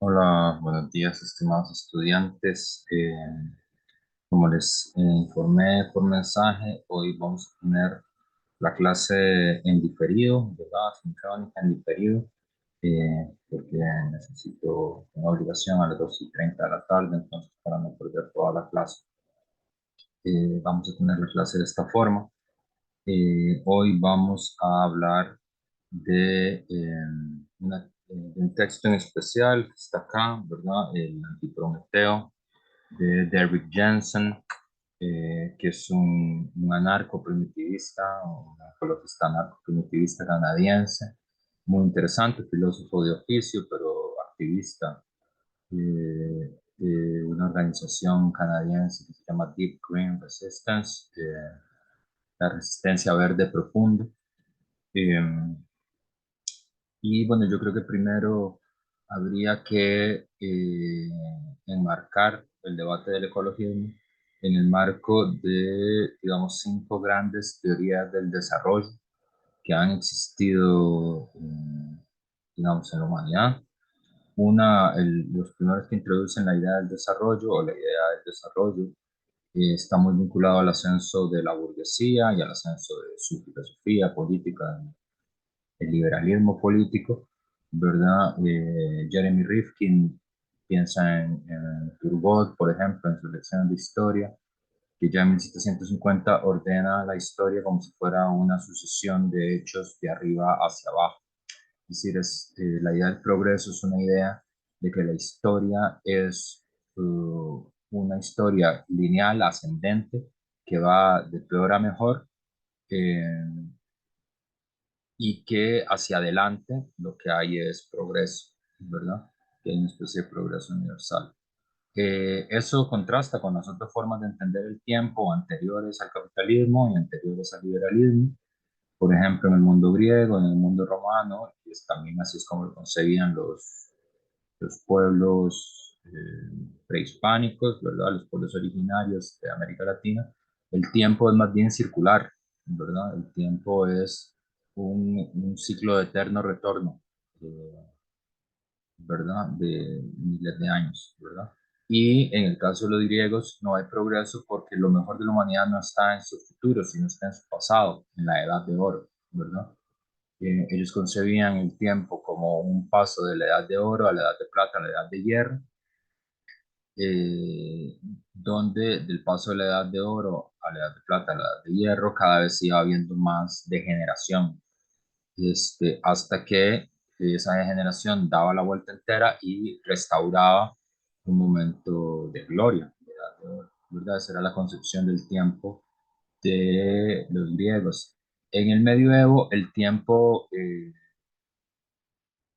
Hola, buenos días, estimados estudiantes. Como les informé por mensaje, hoy vamos a tener la clase en diferido, ¿verdad? Sincrónica en diferido, porque necesito una obligación a las 2:30 de la tarde, entonces para no perder toda la clase, vamos a tener la clase de esta forma. Hoy vamos a hablar de un texto en especial que está acá, ¿verdad? El Antiprometeo de Derrick Jensen, que es un anarco-primitivista, un ecologista anarco-primitivista canadiense, muy interesante, filósofo de oficio, pero activista de una organización canadiense que se llama Deep Green Resistance, la resistencia verde profunda. Eh, y bueno, yo creo que primero habría que enmarcar el debate del ecologismo en el marco de, digamos, cinco grandes teorías del desarrollo que han existido, digamos, en la humanidad. Los primeros que introducen la idea del desarrollo o la idea del desarrollo está muy vinculado al ascenso de la burguesía y al ascenso de su filosofía política, el liberalismo político, ¿verdad? Jeremy Rifkin piensa en Turgot, por ejemplo, en sus lecciones de historia, que ya en 1750 ordena la historia como si fuera una sucesión de hechos de arriba hacia abajo. Es decir, la idea del progreso es una idea de que la historia es una historia lineal, ascendente, que va de peor a mejor, eh, y que hacia adelante lo que hay es progreso, ¿verdad? Que hay una especie de progreso universal. Eso contrasta con las otras formas de entender el tiempo anteriores al capitalismo y anteriores al liberalismo. Por ejemplo, en el mundo griego, en el mundo romano, y también así es como lo concebían los pueblos prehispánicos, ¿verdad? Los pueblos originarios de América Latina. El tiempo es más bien circular, ¿verdad? El tiempo es un ciclo de eterno retorno, ¿verdad? De miles de años, ¿verdad? Y en el caso de los griegos no hay progreso porque lo mejor de la humanidad no está en su futuro, sino está en su pasado, en la edad de oro, ¿verdad? Ellos concebían el tiempo como un paso de la edad de oro a la edad de plata, a la edad de hierro, eh, donde del paso de la edad de oro a la edad de plata, a la edad de hierro, cada vez iba habiendo más degeneración, hasta que esa degeneración daba la vuelta entera y restauraba un momento de gloria, de edad de oro, ¿verdad? Esa era la concepción del tiempo de los griegos. En el medioevo, el tiempo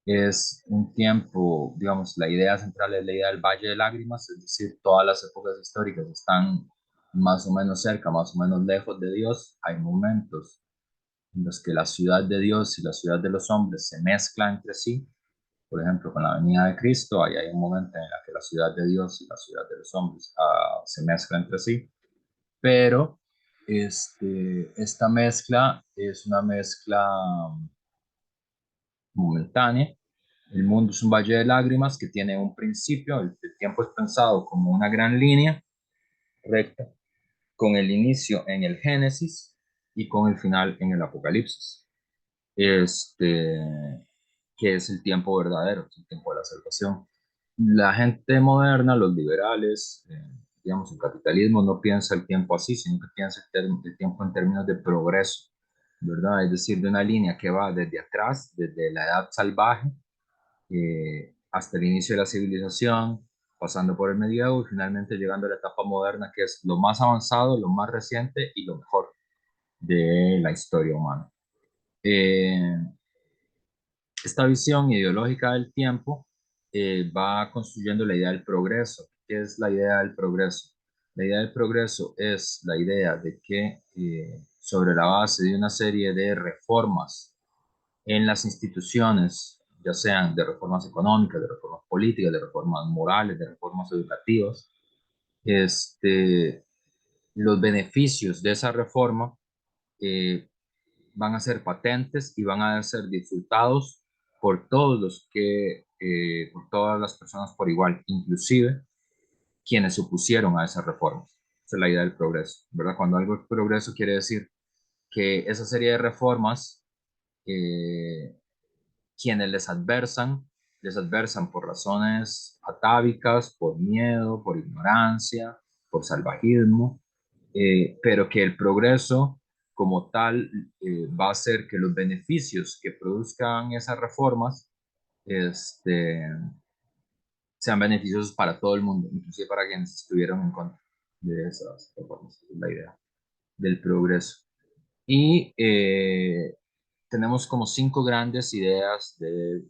es un tiempo, digamos, la idea central es la idea del Valle de Lágrimas, es decir, todas las épocas históricas están más o menos cerca, más o menos lejos de Dios. Hay momentos en los que la ciudad de Dios y la ciudad de los hombres se mezclan entre sí. Por ejemplo, con la venida de Cristo, ahí hay un momento en el que la ciudad de Dios y la ciudad de los hombres se mezclan entre sí, pero esta mezcla es una mezcla momentánea. El mundo es un valle de lágrimas que tiene un principio, el tiempo es pensado como una gran línea recta, con el inicio en el Génesis y con el final en el Apocalipsis, este, que es el tiempo verdadero, es el tiempo de la salvación. La gente moderna, los liberales, digamos, el capitalismo no piensa el tiempo así, sino que piensa el tiempo en términos de progreso, ¿verdad? Es decir, de una línea que va desde atrás, desde la edad salvaje, hasta el inicio de la civilización, pasando por el medievo y finalmente llegando a la etapa moderna, que es lo más avanzado, lo más reciente y lo mejor de la historia humana. Eh, Esta visión ideológica del tiempo va construyendo la idea del progreso. ¿Qué es la idea del progreso? La idea del progreso es la idea de que sobre la base de una serie de reformas en las instituciones, ya sean de reformas económicas, de reformas políticas, de reformas morales, de reformas educativas, este, los beneficios de esa reforma eh, van a ser patentes y van a ser disfrutados por todos los que por todas las personas por igual, inclusive quienes se opusieron a esas reformas. Esa es la idea del progreso, ¿verdad? Cuando algo es progreso quiere decir que esa serie de reformas, eh, quienes les adversan por razones atávicas, por miedo, por ignorancia, por salvajismo, pero que el progreso como tal va a hacer que los beneficios que produzcan esas reformas este, sean beneficiosos para todo el mundo, inclusive para quienes estuvieron en contra de esas reformas. Esa es la idea del progreso. Y tenemos como cinco grandes ideas de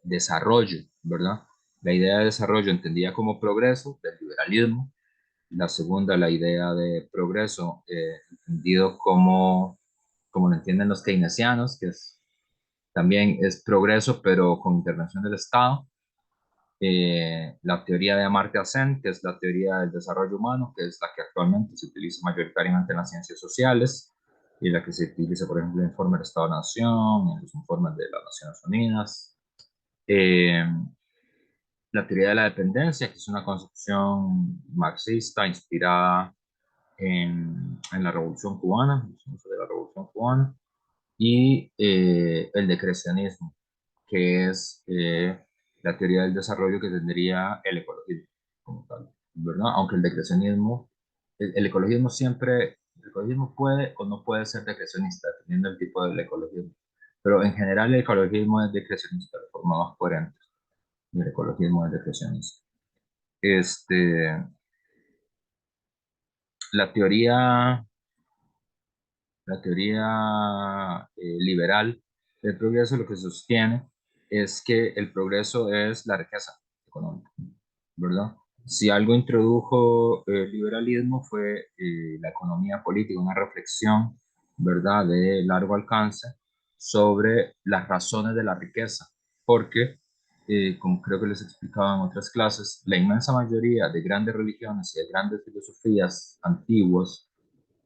desarrollo, ¿verdad? La idea de desarrollo entendida como progreso del liberalismo. La segunda, la idea de progreso entendido como lo entienden los keynesianos, que es, también es progreso, pero con intervención del Estado. La teoría de Amartya Sen, que es la teoría del desarrollo humano, que es la que actualmente se utiliza mayoritariamente en las ciencias sociales y la que se utiliza, por ejemplo, en el informe del Estado-Nación, en los informes de las Naciones Unidas. Eh, la teoría de la dependencia, que es una concepción marxista inspirada en la Revolución Cubana, de la Revolución Cubana, y el decrecionismo, que es la teoría del desarrollo que tendría el ecologismo como tal, ¿verdad? Aunque el decrecionismo, el ecologismo siempre, el ecologismo puede o no puede ser decrecionista, dependiendo del tipo del ecologismo, pero en general el ecologismo es decrecionista de forma más coherente, y el ecologismo es decrecionista. Este, la teoría La teoría liberal del progreso lo que sostiene es que el progreso es la riqueza económica, ¿verdad? Si algo introdujo el liberalismo fue la economía política, una reflexión, ¿verdad?, de largo alcance sobre las razones de la riqueza, porque, como creo que les explicaba en otras clases, la inmensa mayoría de grandes religiones y de grandes filosofías antiguas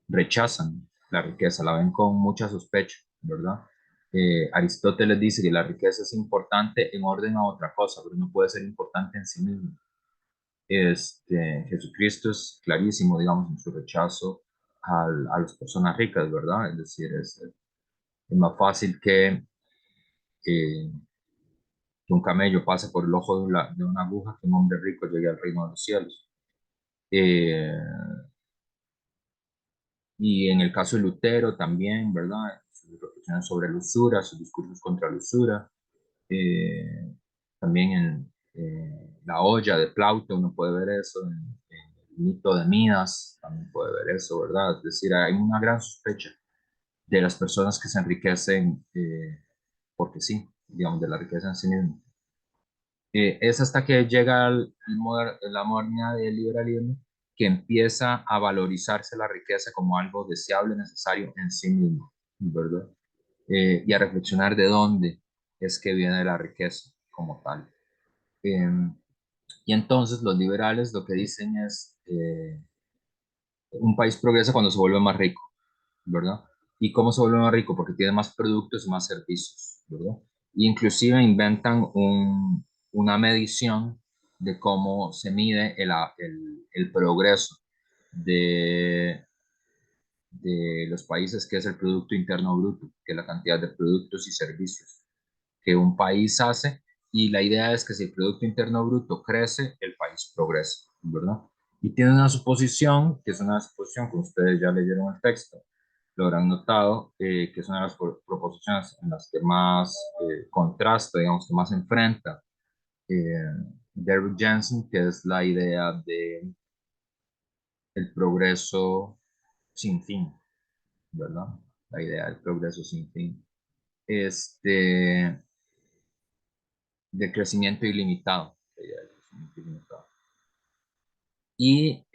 rechazan la riqueza, la ven con mucha sospecha, ¿verdad? Aristóteles dice que la riqueza es importante en orden a otra cosa, pero no puede ser importante en sí mismo. Jesucristo es clarísimo, digamos, en su rechazo a las personas ricas, ¿verdad? Es decir, es más fácil eh, que un camello pase por el ojo de una aguja que un hombre rico llegue al reino de los cielos. Eh, Y en el caso de Lutero también, ¿verdad? Sus reflexiones sobre la usura, sus discursos contra la usura. Eh, también en La olla de Plauto uno puede ver eso, en el mito de Midas también puede ver eso, ¿verdad? Es decir, hay una gran sospecha de las personas que se enriquecen porque sí, digamos, de la riqueza en sí misma. Es hasta que llega la modernidad del liberalismo que empieza a valorizarse la riqueza como algo deseable, necesario en sí mismo, ¿verdad? Y a reflexionar de dónde es que viene la riqueza como tal. Eh, y entonces los liberales lo que dicen es, un país progresa cuando se vuelve más rico, ¿verdad? ¿Y cómo se vuelve más rico? Porque tiene más productos y más servicios, ¿verdad? Y inclusive inventan una medición de cómo se mide el progreso de, de los países, que es el Producto Interno Bruto, que es la cantidad de productos y servicios que un país hace. Y la idea es que si el Producto Interno Bruto crece, el país progresa, ¿verdad? Y tiene una suposición, que es una suposición que ustedes ya leyeron el texto, lo habrán notado, que es una de las proposiciones en las que más contrasta, digamos, que más enfrenta eh, Derrick Jensen, que es la idea de el progreso sin fin, ¿verdad? La idea del progreso sin fin. De crecimiento ilimitado. La idea del crecimiento ilimitado. Y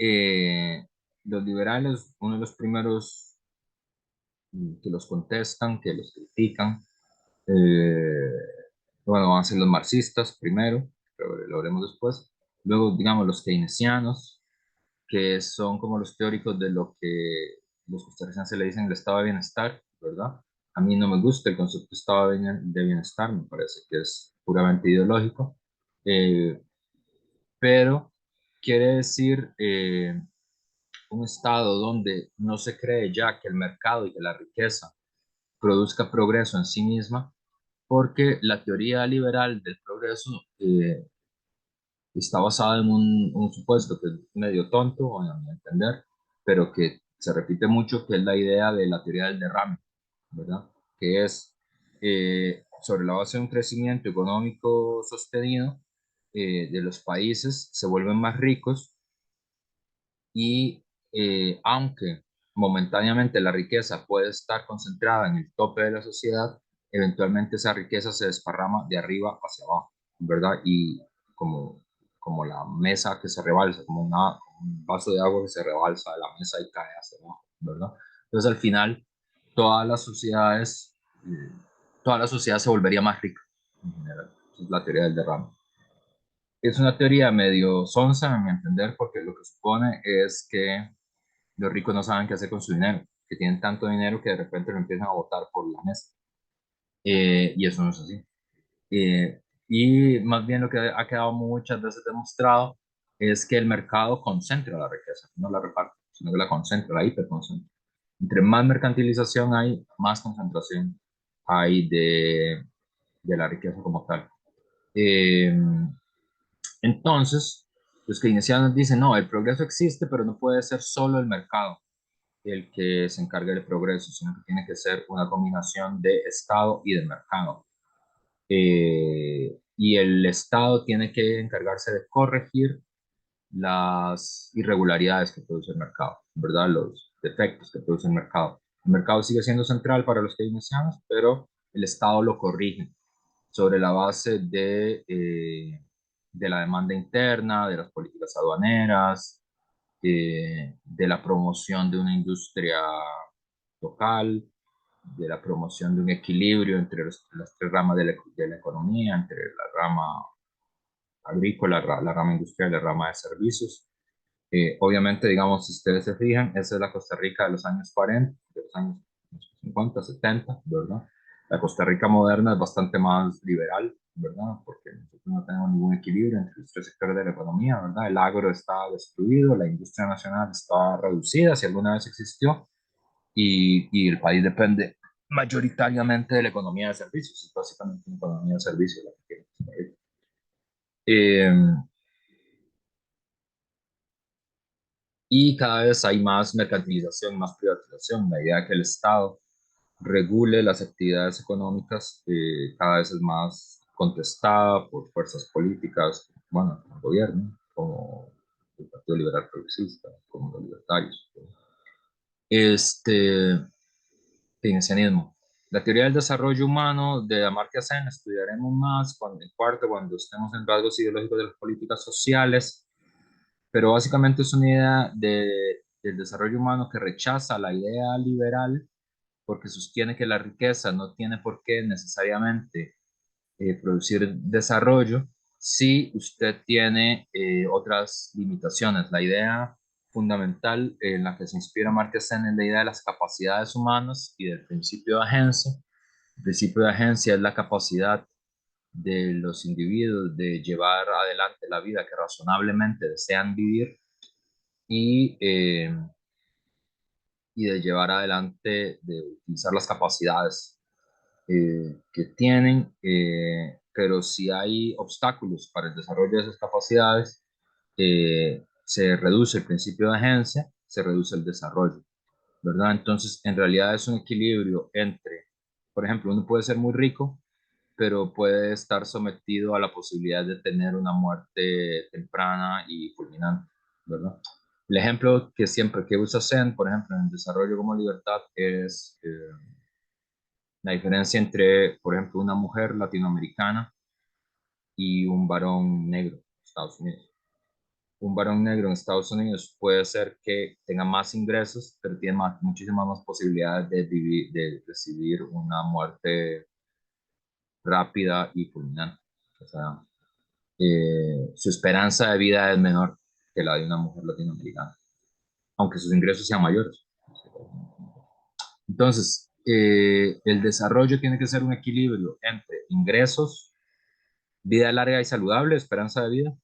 los liberales, uno de los primeros que los contestan, que los critican, eh, bueno, van a ser los marxistas primero, pero lo veremos después. Luego, digamos, los keynesianos, que son como los teóricos de lo que los costarricenses le dicen el estado de bienestar, ¿verdad? A mí no me gusta el concepto de estado de bienestar, me parece que es puramente ideológico, eh, pero quiere decir un estado donde no se cree ya que el mercado y que la riqueza produzca progreso en sí misma, porque la teoría liberal del progreso está basada en un supuesto que es medio tonto, a mi entender, pero que se repite mucho, que es la idea de la teoría del derrame, ¿verdad? Que es sobre la base de un crecimiento económico sostenido, de los países se vuelven más ricos y aunque momentáneamente la riqueza puede estar concentrada en el tope de la sociedad, eventualmente esa riqueza se desparrama de arriba hacia abajo, ¿verdad? Y como, como la mesa que se rebalsa, como un vaso de agua que se rebalsa de la mesa y cae hacia abajo, ¿verdad? Entonces al final todas las sociedades, eh, toda la sociedad se volvería más rica en general. Esa es la teoría del derrame. Es una teoría medio sonsa, a mi entender, porque lo que supone es que los ricos no saben qué hacer con su dinero, que tienen tanto dinero que de repente lo empiezan a botar por la mesa. Y eso no es así. Y más bien lo que ha quedado muchas veces demostrado es que el mercado concentra la riqueza, no la reparte, sino que la concentra, la hiperconcentra. Entre más mercantilización hay, más concentración hay de la riqueza como tal. Eh, entonces, los keynesianos dicen, no, el progreso existe, pero no puede ser solo el mercado el que se encargue del progreso, sino que tiene que ser una combinación de Estado y de mercado. Y el Estado tiene que encargarse de corregir las irregularidades que produce el mercado, ¿verdad? Los defectos que produce el mercado. El mercado sigue siendo central para los keynesianos, pero el Estado lo corrige sobre la base de la demanda interna, de las políticas aduaneras, de la promoción de una industria local, de la promoción de un equilibrio entre las tres ramas de la economía, entre la rama agrícola, la rama industrial y la rama de servicios. Obviamente, digamos, si ustedes se fijan, esa es la Costa Rica de los años 40, de los años 50, 70, ¿verdad? La Costa Rica moderna es bastante más liberal, ¿verdad? Porque nosotros no tenemos ningún equilibrio entre los tres sectores de la economía, ¿verdad? El agro está destruido, la industria nacional está reducida, si alguna vez existió, y el país depende mayoritariamente de la economía de servicios, es básicamente una economía de servicios la que tiene Costa Rica. Eh, y cada vez hay más mercantilización, más privatización. La idea de que el Estado regule las actividades económicas cada vez es más contestada por fuerzas políticas, bueno, como el gobierno, como el Partido Liberal Progresista, como los libertarios. Este, keynesianismo. La teoría del desarrollo humano de Amartya Sen estudiaremos más en cuarto, cuando estemos en rasgos ideológicos de las políticas sociales, pero básicamente es una idea del desarrollo humano que rechaza la idea liberal porque sostiene que la riqueza no tiene por qué necesariamente producir desarrollo si usted tiene otras limitaciones. La idea fundamental en la que se inspira Amartya Sen es la idea de las capacidades humanas y del principio de agencia. El principio de agencia es la capacidad de los individuos de llevar adelante la vida que razonablemente desean vivir y, y de llevar adelante, de utilizar las capacidades que tienen, pero si hay obstáculos para el desarrollo de esas capacidades, se reduce el principio de agencia, se reduce el desarrollo, ¿verdad? Entonces, en realidad es un equilibrio entre, por ejemplo, uno puede ser muy rico, pero puede estar sometido a la posibilidad de tener una muerte temprana y fulminante, ¿verdad? El ejemplo que siempre que usa Zen, por ejemplo, en el desarrollo como libertad, es la diferencia entre, por ejemplo, una mujer latinoamericana y un varón negro en Estados Unidos. Un varón negro en Estados Unidos puede ser que tenga más ingresos, pero tiene muchísimas más posibilidades de vivir, de recibir una muerte rápida y fulminante. O sea, su esperanza de vida es menor que la de una mujer latinoamericana, aunque sus ingresos sean mayores. Entonces, el desarrollo tiene que ser un equilibrio entre ingresos vida larga y saludable, esperanza de vida,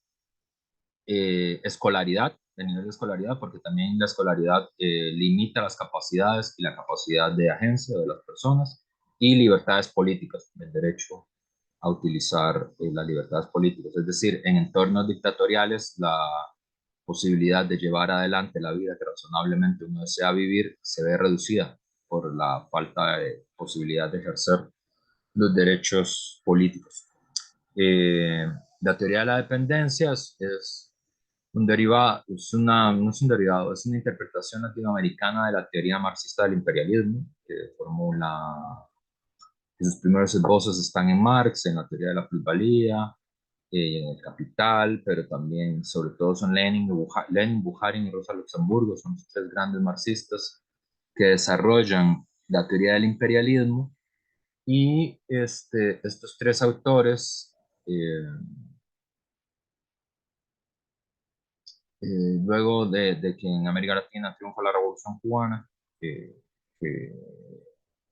escolaridad, el nivel de escolaridad, porque también la escolaridad limita las capacidades y la capacidad de agencia de las personas, y libertades políticas, el derecho a utilizar las libertades políticas. Es decir, en entornos dictatoriales, la posibilidad de llevar adelante la vida que razonablemente uno desea vivir se ve reducida por la falta de posibilidad de ejercer los derechos políticos. Eh, la teoría de la dependencia es un derivado, no es un derivado, es una interpretación latinoamericana de la teoría marxista del imperialismo, que formula, que sus primeros esbozos están en Marx, en la teoría de la plusvalía, en el Capital, pero también, sobre todo, son Lenin, Bukharin y Rosa Luxemburgo, son los tres grandes marxistas que desarrollan la teoría del imperialismo. Y estos tres autores, eh, luego de que en América Latina triunfa la Revolución Cubana, eh, que,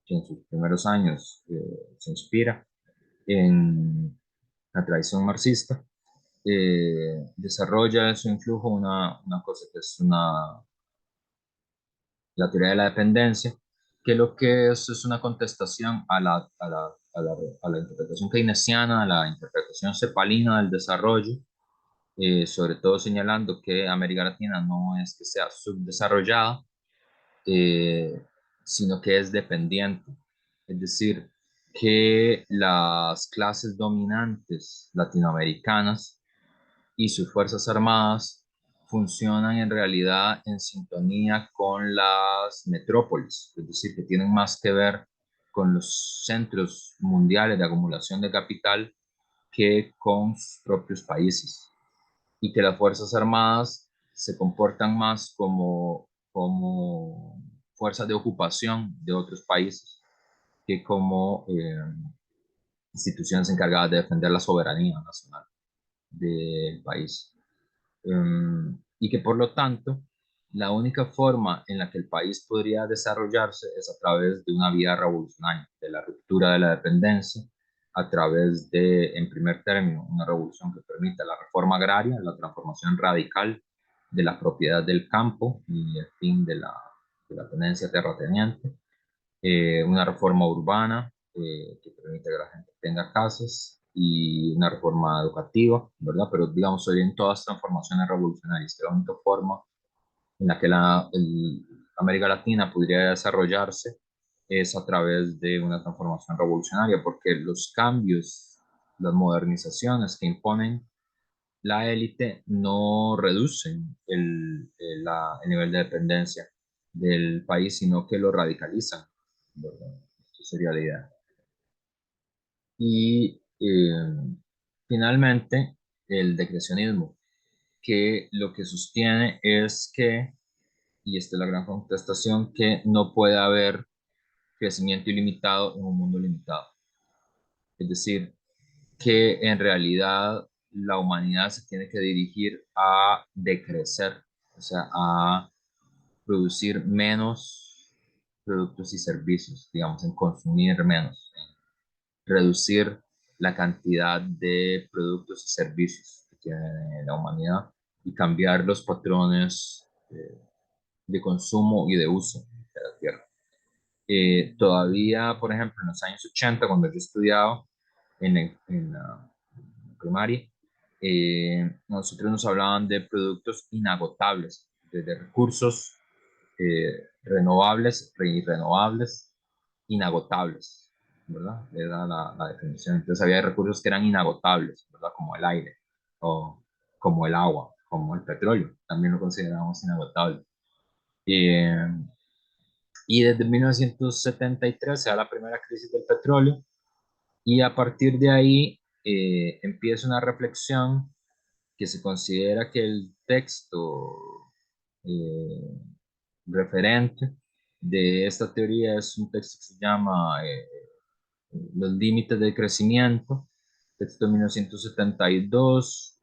que en sus primeros años se inspira en la tradición marxista, desarrolla en su influjo una cosa que es la teoría de la dependencia, que lo que es una contestación a la interpretación keynesiana, a la interpretación cepalina del desarrollo, sobre todo señalando que América Latina no es que sea subdesarrollada, eh, sino que es dependiente. Es decir, que las clases dominantes latinoamericanas y sus fuerzas armadas funcionan en realidad en sintonía con las metrópolis, es decir, que tienen más que ver con los centros mundiales de acumulación de capital que con sus propios países, y que las Fuerzas Armadas se comportan más como fuerzas de ocupación de otros países que como instituciones encargadas de defender la soberanía nacional del país. Y que por lo tanto, la única forma en la que el país podría desarrollarse es a través de una vía revolucionaria, de la ruptura de la dependencia, a través de, en primer término, una revolución que permita la reforma agraria, la transformación radical de la propiedad del campo y el fin de la tenencia terrateniente, una reforma urbana que permite que la gente tenga casas, y una reforma educativa, ¿verdad? Pero digamos, hoy en todas transformaciones revolucionarias, que la única forma en la que América Latina podría desarrollarse es a través de una transformación revolucionaria, porque los cambios, las modernizaciones que imponen la élite no reducen el nivel de dependencia del país, sino que lo radicalizan, ¿verdad? Esto sería la idea. Y finalmente, el decrecionismo, que lo que sostiene es que, y esta es la gran contestación, que no puede haber crecimiento ilimitado en un mundo limitado. Es decir, que en realidad la humanidad se tiene que dirigir a decrecer, o sea, a producir menos productos y servicios, digamos, en consumir menos, en reducir la cantidad de productos y servicios que tiene la humanidad, y cambiar los patrones de consumo y de uso de la tierra. Todavía, por ejemplo, en los años 80, cuando yo estudiaba en la primaria, nosotros nos hablaban de productos inagotables, de recursos renovables y renovables, inagotables, ¿verdad? Era la definición. Entonces había recursos que eran inagotables, ¿verdad? Como el aire, o como el agua, como el petróleo, también lo consideramos inagotable. Eh, y desde 1973 se da la primera crisis del petróleo, y a partir de ahí empieza una reflexión que se considera que el texto eh, referente de esta teoría es un texto que se llama Los límites del crecimiento, texto de 1972,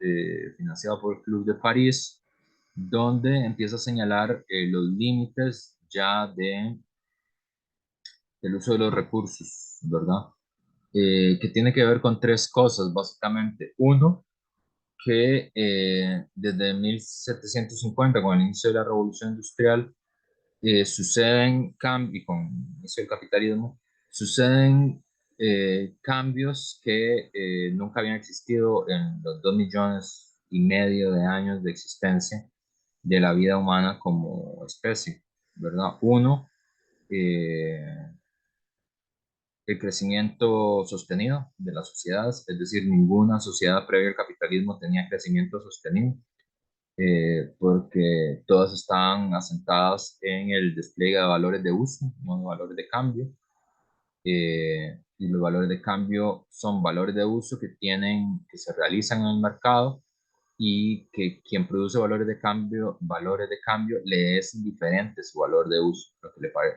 financiado por el Club de París, donde empieza a señalar los límites ya del uso de los recursos, ¿verdad? que tiene que ver con tres cosas, básicamente. Uno, que desde 1750, con el inicio de la Revolución Industrial, suceden cambios, con el inicio del capitalismo, suceden cambios que nunca habían existido en los 2,5 millones de años de existencia de la vida humana como especie, ¿verdad? Uno, eh, el crecimiento sostenido de las sociedades, es decir, ninguna sociedad previa al capitalismo tenía crecimiento sostenido, porque todas estaban asentadas en el despliegue de valores de uso, no de valores de cambio. Y los valores de cambio son valores de uso que se realizan en el mercado y que quien produce valores de cambio le es indiferente su valor de uso.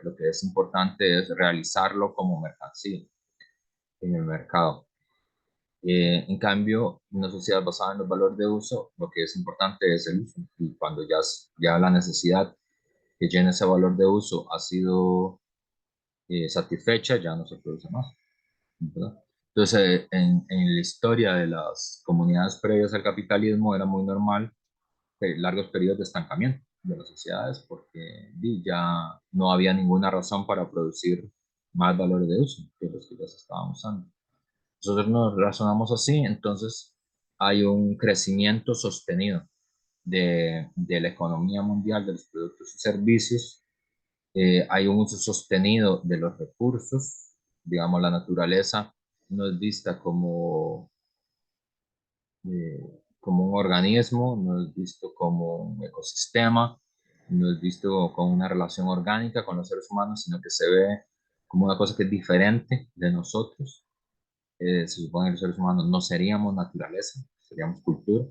Lo que es importante es realizarlo como mercancía en el mercado. En cambio, una sociedad basada en los valores de uso, lo que es importante es el uso. Y cuando ya la necesidad que llena ese valor de uso ha sido satisfecha, ya no se produce más, ¿verdad? Entonces, en la historia de las comunidades previas al capitalismo era muy normal largos periodos de estancamiento de las sociedades porque ya no había ninguna razón para producir más valores de uso que los que ya se estaban usando. Nosotros nos razonamos así, entonces hay un crecimiento sostenido de la economía mundial, de los productos y servicios, hay un uso sostenido de los recursos, digamos, la naturaleza no es vista como un organismo, no es visto como un ecosistema, no es visto como una relación orgánica con los seres humanos, sino que se ve como una cosa que es diferente de nosotros. Se supone que los seres humanos no seríamos naturaleza, seríamos cultura,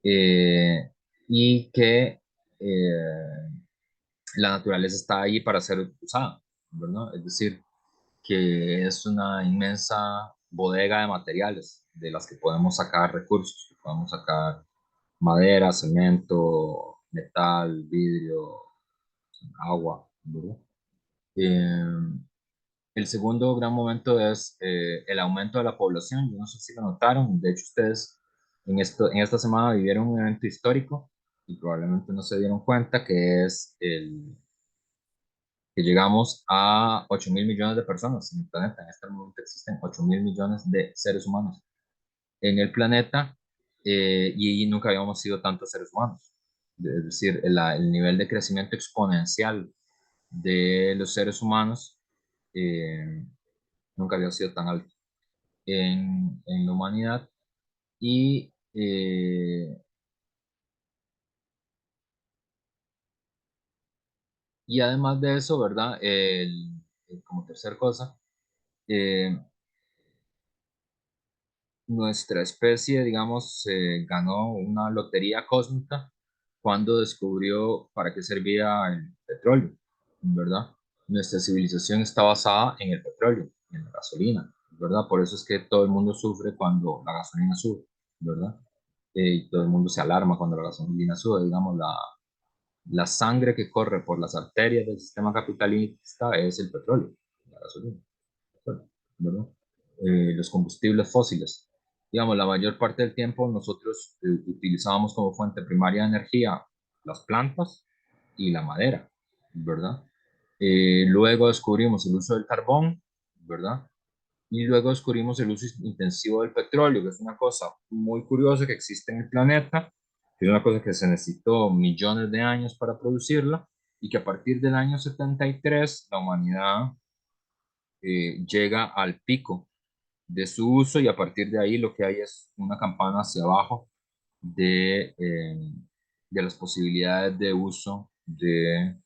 eh, y que la naturaleza está ahí para ser usada, ¿verdad? Es decir, que es una inmensa bodega de materiales de las que podemos sacar recursos, que podemos sacar madera, cemento, metal, vidrio, agua, ¿verdad? Eh, el segundo gran momento es el aumento de la población. Yo no sé si lo notaron. De hecho, ustedes en esta semana vivieron un evento histórico y probablemente no se dieron cuenta que es que llegamos a 8,000 millones de personas en el planeta. En este momento existen 8,000 millones de seres humanos en el planeta, y nunca habíamos sido tantos seres humanos. Es decir, el nivel de crecimiento exponencial de los seres humanos eh, nunca había sido tan alto en la humanidad. Y, y además de eso, ¿verdad? Como tercer cosa, eh, nuestra especie, digamos, ganó una lotería cósmica cuando descubrió para qué servía el petróleo, ¿verdad? Nuestra civilización está basada en el petróleo, en la gasolina, ¿verdad? Por eso es que todo el mundo sufre cuando la gasolina sube, ¿verdad? Y todo el mundo se alarma cuando la gasolina sube, digamos, la sangre que corre por las arterias del sistema capitalista es el petróleo, la gasolina, ¿verdad? Los combustibles fósiles. Digamos, la mayor parte del tiempo nosotros utilizábamos como fuente primaria de energía las plantas y la madera, ¿verdad? Luego descubrimos el uso del carbón, ¿verdad? Y luego descubrimos el uso intensivo del petróleo, que es una cosa muy curiosa que existe en el planeta, que es una cosa que se necesitó millones de años para producirla, y que a partir del año 73 la humanidad llega al pico de su uso, y a partir de ahí lo que hay es una campana hacia abajo de las posibilidades de uso del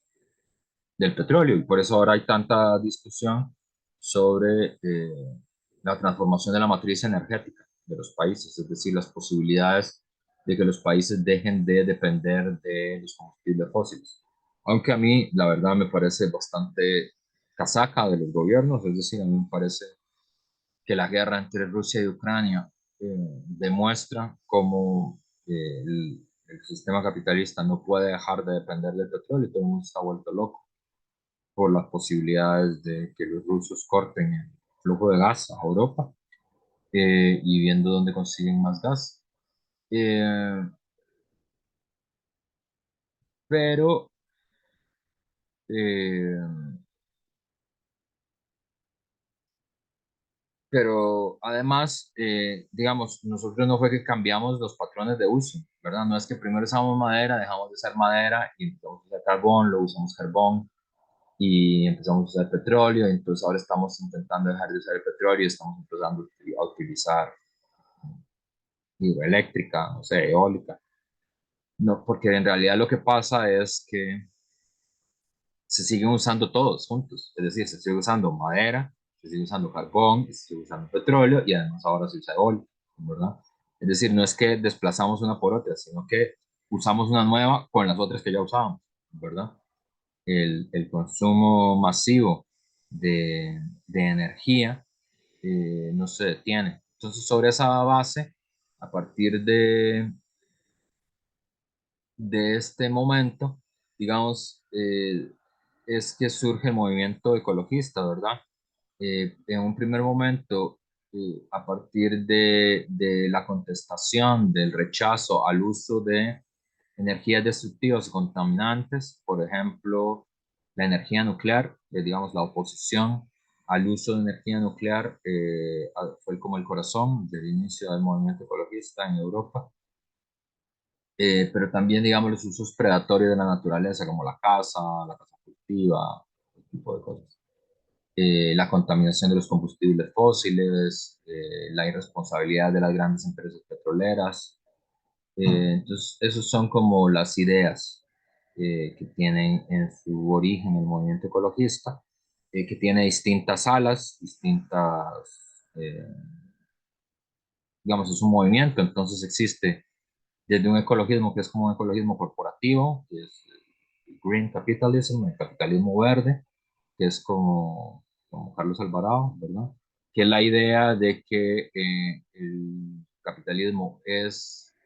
petróleo. Y por eso ahora hay tanta discusión sobre la transformación de la matriz energética de los países, es decir, las posibilidades de que los países dejen de depender de los combustibles fósiles. Aunque a mí, la verdad, me parece bastante casaca de los gobiernos, es decir, a mí me parece que la guerra entre Rusia y Ucrania demuestra cómo el sistema capitalista no puede dejar de depender del petróleo, y todo el mundo está vuelto loco por las posibilidades de que los rusos corten flujo de gas a Europa, y viendo dónde consiguen más gas. Eh, pero eh, Pero además, digamos, nosotros no fue que cambiamos los patrones de uso, ¿verdad? No es que primero usamos madera, dejamos de usar madera y empezamos a usar carbón, luego usamos carbón y empezamos a usar petróleo, y entonces ahora estamos intentando dejar de usar el petróleo y estamos empezando a utilizar hidroeléctrica, no sé, eólica. No, porque en realidad lo que pasa es que se siguen usando todos juntos. Es decir, se sigue usando madera, se sigue usando carbón, se sigue usando petróleo y además ahora se usa eólico, ¿verdad? Es decir, no es que desplazamos una por otra, sino que usamos una nueva con las otras que ya usábamos, ¿verdad? El consumo masivo de energía no se detiene. Entonces, sobre esa base, a partir de este momento, digamos, es que surge el movimiento ecologista, ¿verdad? En un primer momento, a partir de la contestación, del rechazo al uso de energías destructivas y contaminantes, por ejemplo, la energía nuclear, digamos, la oposición al uso de energía nuclear fue como el corazón del inicio del movimiento ecologista en Europa. Pero también, digamos, los usos predatorios de la naturaleza, como la caza furtiva, ese tipo de cosas. La contaminación de los combustibles fósiles, la irresponsabilidad de las grandes empresas petroleras. Entonces, esos son como las ideas que tienen en su origen el movimiento ecologista, que tiene distintas alas, digamos, es un movimiento, entonces existe desde un ecologismo que es como un ecologismo corporativo, que es el Green Capitalism, el capitalismo verde, que es como Carlos Alvarado, ¿verdad? Que es la idea de que el capitalismo es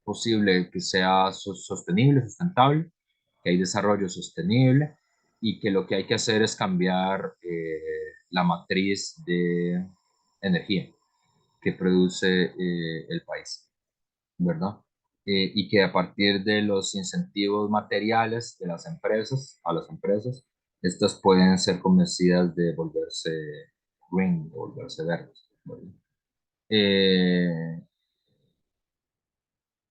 posible que sea sostenible, sustentable, que hay desarrollo sostenible y que lo que hay que hacer es cambiar la matriz de energía que produce el país, ¿verdad? Y que a partir de los incentivos materiales de las empresas, a las empresas, estas pueden ser convencidas de volverse green, de volverse verdes, ¿verdad? Eh,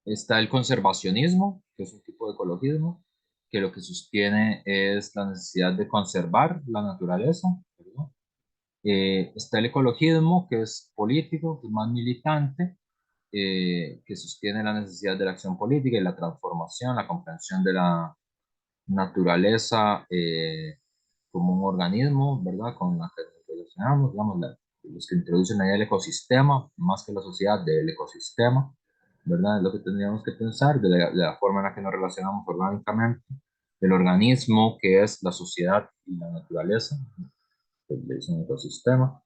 Está el conservacionismo, que es un tipo de ecologismo, que lo que sostiene es la necesidad de conservar la naturaleza, ¿verdad? Está el ecologismo, que es político, que es más militante, que sostiene la necesidad de la acción política y la transformación, la comprensión de la naturaleza como un organismo, ¿verdad? Con la que nos relacionamos, digamos, los que introducen ahí el ecosistema, más que la sociedad, del ecosistema, ¿verdad? Es lo que tendríamos que pensar de la forma en la que nos relacionamos orgánicamente, del organismo que es la sociedad y la naturaleza, que le dicen ecosistema.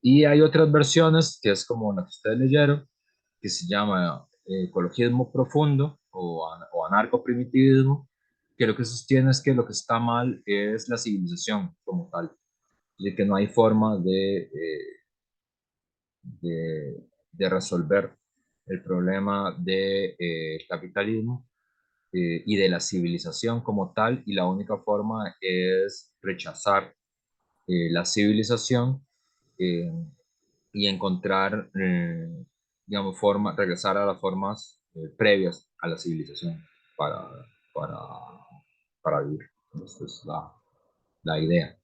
Y hay otras versiones, que es como la que ustedes leyeron, que se llama ecologismo profundo o anarcoprimitivismo, que lo que sostiene es que lo que está mal es la civilización como tal, y que no hay forma de resolver el problema del capitalismo y de la civilización como tal, y la única forma es rechazar la civilización eh, y encontrar, digamos, regresar a las formas previas a la civilización para, para, para vivir. Esa es la idea.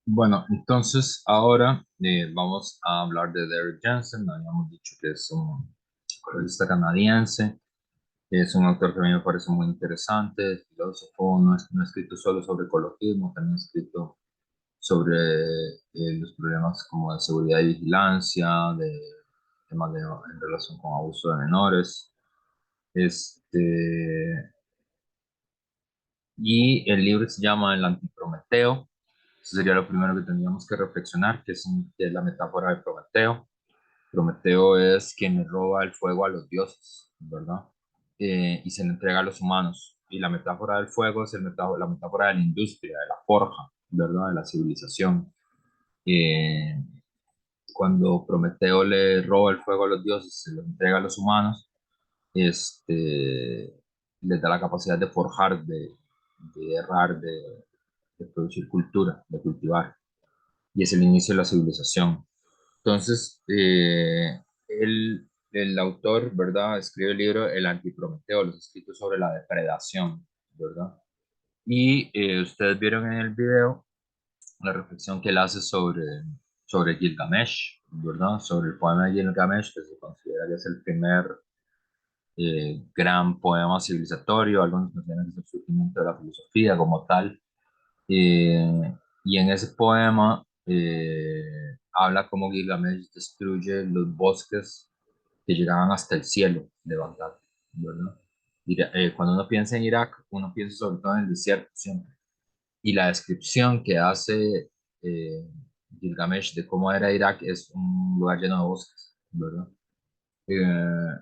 Bueno, entonces ahora vamos a hablar de Derek Jensen. Habíamos dicho que es un ecologista canadiense. Es un autor que a mí me parece muy interesante, filósofo, no ha escrito solo sobre ecologismo, también ha escrito sobre los problemas como de seguridad y vigilancia, de temas en relación con abuso de menores. Este, y el libro se llama El Antiprometeo. Eso sería lo primero que tendríamos que reflexionar, que es la metáfora de Prometeo. Prometeo es quien le roba el fuego a los dioses, ¿verdad? Y se le entrega a los humanos. Y la metáfora del fuego es la metáfora de la industria, de la forja, ¿verdad? De la civilización. Eh, Cuando Prometeo le roba el fuego a los dioses, se lo entrega a los humanos, les da la capacidad de forjar, de errar, de producir cultura, de cultivar. Y es el inicio de la civilización. Entonces, el autor, ¿verdad? Escribe el libro El Antiprometeo, los escritos sobre la depredación, ¿verdad? Y ustedes vieron en el video la reflexión que él hace sobre Gilgamesh, ¿verdad? Sobre el poema de Gilgamesh, que se considera que es el primer gran poema civilizatorio, algunos consideran que es el surgimiento de la filosofía como tal. Y en ese poema habla cómo Gilgamesh destruye los bosques que llegaban hasta el cielo de Bagdad, ¿verdad? Cuando uno piensa en Irak, uno piensa sobre todo en el desierto siempre. Y la descripción que hace eh, Gilgamesh de cómo era Irak es un lugar lleno de bosques, ¿verdad? Eh,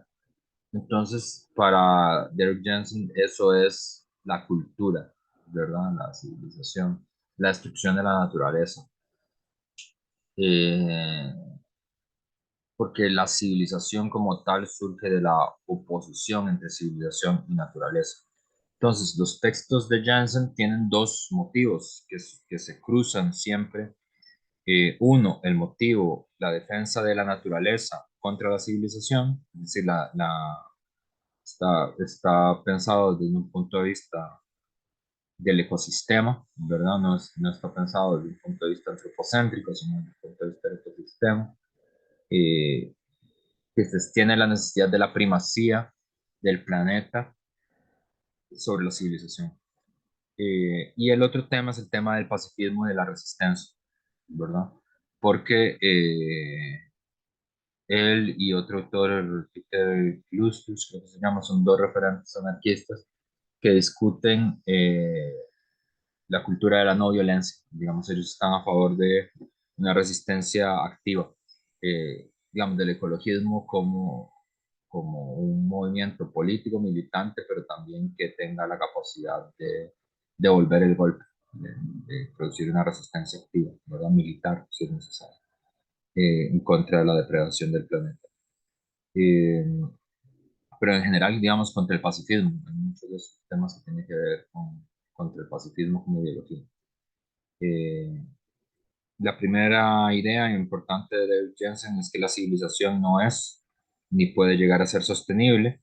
entonces, para Derek Jensen, eso es la cultura, ¿verdad? La civilización, la destrucción de la naturaleza. Eh, Porque la civilización como tal surge de la oposición entre civilización y naturaleza. Entonces, los textos de Jensen tienen dos motivos que se cruzan siempre. Uno, el motivo, la defensa de la naturaleza contra la civilización, es decir, está pensado desde un punto de vista del ecosistema, ¿verdad? No está pensado desde un punto de vista antropocéntrico, sino desde un punto de vista del ecosistema. Eh, que se tiene la necesidad de la primacía del planeta sobre la civilización. Y el otro tema es el tema del pacifismo y de la resistencia, ¿verdad? Porque él y otro autor, Peter Lustus, creo que se llama, son dos referentes anarquistas que discuten la cultura de la no violencia. Digamos, ellos están a favor de una resistencia activa, digamos, del ecologismo como un movimiento político, militante, pero también que tenga la capacidad de devolver el golpe, de producir una resistencia activa, ¿verdad? Militar, si es necesario, en contra de la depredación del planeta. Eh, pero en general, digamos, contra el pacifismo. Hay muchos de esos temas que tienen que ver contra el pacifismo como ideología. Eh, la primera idea importante de David Jensen es que la civilización no es ni puede llegar a ser sostenible,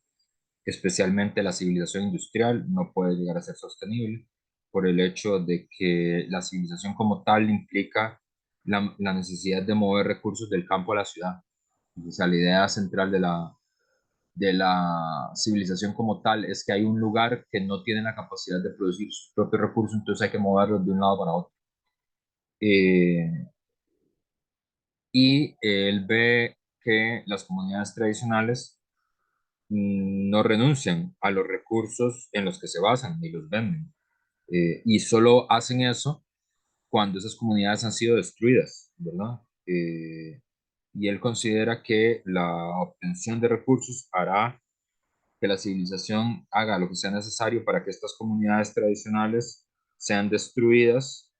especialmente la civilización industrial no puede llegar a ser sostenible por el hecho de que la civilización como tal implica la necesidad de mover recursos del campo a la ciudad. O sea, la idea central de la civilización como tal es que hay un lugar que no tiene la capacidad de producir sus propios recursos, entonces hay que moverlos de un lado para otro. Eh, y él ve que las comunidades tradicionales no renuncian a los recursos en los que se basan ni los venden. Y solo hacen eso cuando esas comunidades han sido destruidas, ¿verdad? Y él considera que la obtención de recursos hará que la civilización haga lo que sea necesario para que estas comunidades tradicionales sean destruidas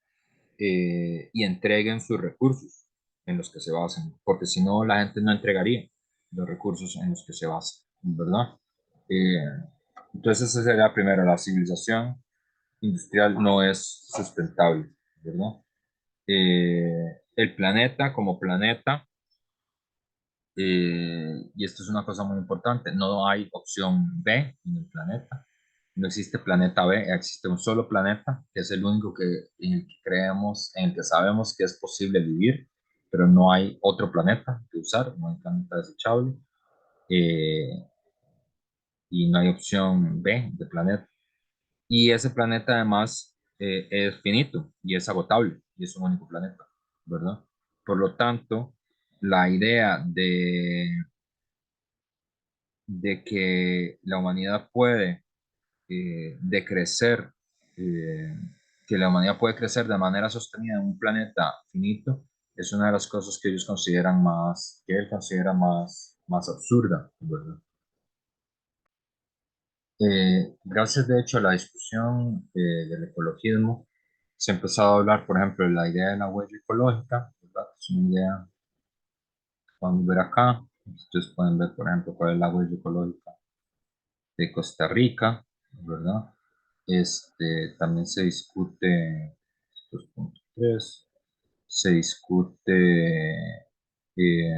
y entreguen sus recursos en los que se basan, porque si no la gente no entregaría los recursos en los que se basa, ¿verdad? Eh, entonces esa sería primero, la civilización industrial no es sustentable, ¿verdad? El planeta como planeta, y esto es una cosa muy importante, no hay opción B en el planeta, no existe planeta B, existe un solo planeta, que es el único en el que creemos, en el que sabemos que es posible vivir, pero no hay otro planeta que usar, no hay planeta desechable, eh, y no hay opción B de planeta. Y ese planeta además es finito y es agotable, y es un único planeta, ¿verdad? Por lo tanto, la idea de que la humanidad puede decrecer, eh, que la humanidad puede crecer de manera sostenida en un planeta finito, es una de las cosas que ellos consideran que él considera más absurda, ¿verdad? Gracias de hecho a la discusión del ecologismo, se ha empezado a hablar, por ejemplo, de la idea de la huella ecológica, ¿verdad? Es una idea. Vamos a ver acá. Ustedes pueden ver, por ejemplo, cuál es la huella ecológica de Costa Rica, ¿verdad? También se discute 2.3, se discute eh,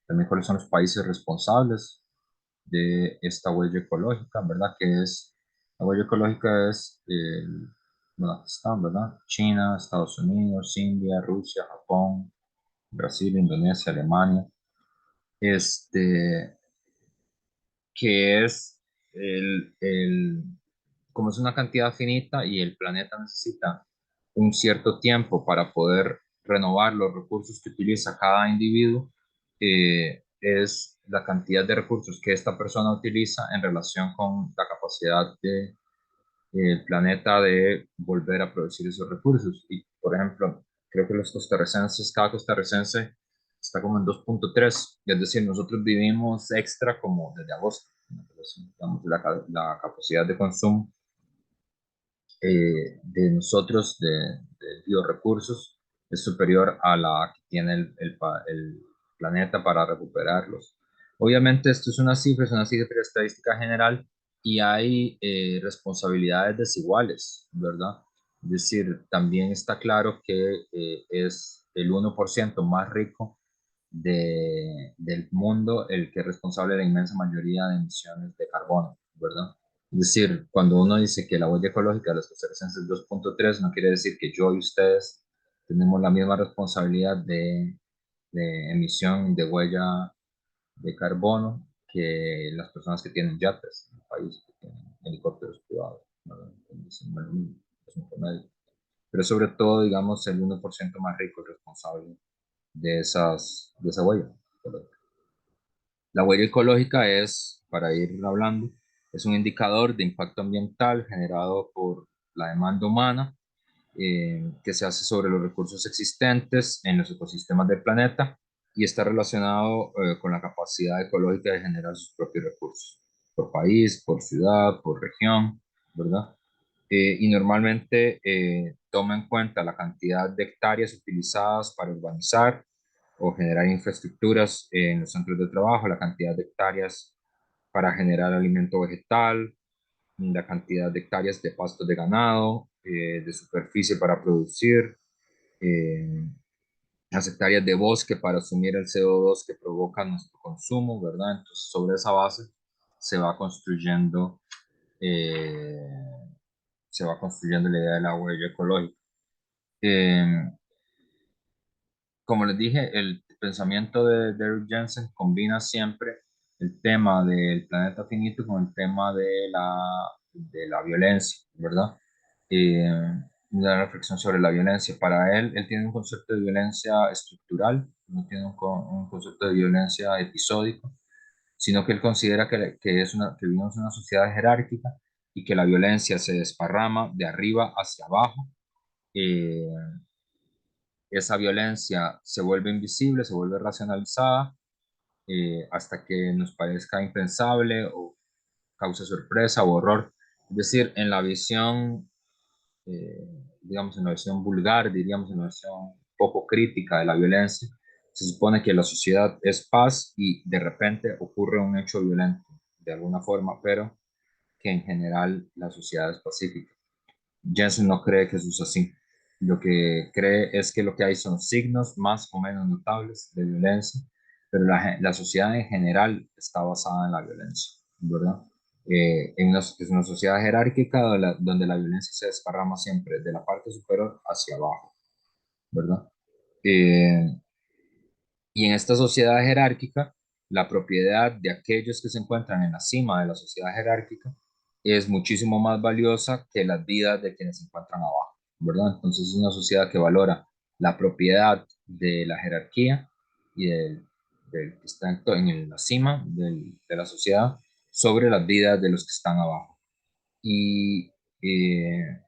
también cuáles son los países responsables de esta huella ecológica, ¿verdad? La huella ecológica es, bueno, aquí están, ¿verdad? China, Estados Unidos, India, Rusia, Japón, Brasil, Indonesia, Alemania, este, que es como es una cantidad finita y el planeta necesita un cierto tiempo para poder renovar los recursos que utiliza cada individuo, es la cantidad de recursos que esta persona utiliza en relación con la capacidad del planeta de volver a producir esos recursos. Y, por ejemplo, creo que los costarricenses, cada costarricense está como en 2.3, es decir, nosotros vivimos extra como desde agosto. Entonces, digamos, la capacidad de consumo de nosotros de biorecursos es superior a la que tiene el planeta para recuperarlos. Obviamente esto es una cifra estadística general y hay responsabilidades desiguales, ¿verdad? Es decir, también está claro que es el 1% más rico del mundo el que es responsable de la inmensa mayoría de emisiones de carbono, ¿verdad? Es decir, cuando uno dice que la huella ecológica de los costarricenses es 2.3, no quiere decir que yo y ustedes tenemos la misma responsabilidad de emisión de huella de carbono que las personas que tienen yates en el país, que tienen helicópteros privados, ¿verdad? Entonces, no es lo mismo, es un promedio. Pero sobre todo, digamos, el 1% más rico es responsable de esa huella. La huella ecológica es, para ir hablando, es un indicador de impacto ambiental generado por la demanda humana que se hace sobre los recursos existentes en los ecosistemas del planeta y está relacionado con la capacidad ecológica de generar sus propios recursos, por país, por ciudad, por región, ¿verdad? Y normalmente toma en cuenta la cantidad de hectáreas utilizadas para urbanizar o generar infraestructuras en los centros de trabajo, la cantidad de hectáreas para generar alimento vegetal, la cantidad de hectáreas de pastos de ganado, de superficie para producir, eh, las hectáreas de bosque para asumir el CO2 que provoca nuestro consumo, ¿verdad? Entonces, sobre esa base se va construyendo, eh, se va construyendo la idea de la huella ecológica. Eh, Como les dije, el pensamiento de Derrick Jensen combina siempre el tema del planeta finito con el tema de la violencia, ¿verdad? Eh, una reflexión sobre la violencia. Para él, él tiene un concepto de violencia estructural, no tiene un concepto de violencia episódico, sino que él considera que vivimos en una sociedad jerárquica y que la violencia se desparrama de arriba hacia abajo. eh, Esa violencia se vuelve invisible, se vuelve racionalizada, hasta que nos parezca impensable o cause sorpresa o horror. Es decir, en la visión, digamos, en la visión vulgar, diríamos, en la visión poco crítica de la violencia, se supone que la sociedad es paz y de repente ocurre un hecho violento de alguna forma, pero que en general la sociedad es pacífica. Jensen no cree que eso es así. Lo que cree es que lo que hay son signos más o menos notables de violencia, pero la sociedad en general está basada en la violencia, ¿verdad? Es una sociedad jerárquica donde la violencia se desparrama siempre de la parte superior hacia abajo, ¿verdad? Eh, y en esta sociedad jerárquica, la propiedad de aquellos que se encuentran en la cima de la sociedad jerárquica es muchísimo más valiosa que las vidas de quienes se encuentran abajo, ¿verdad? Entonces es una sociedad que valora la propiedad de la jerarquía y del que está en la cima de la sociedad sobre las vidas de los que están abajo. Y eh,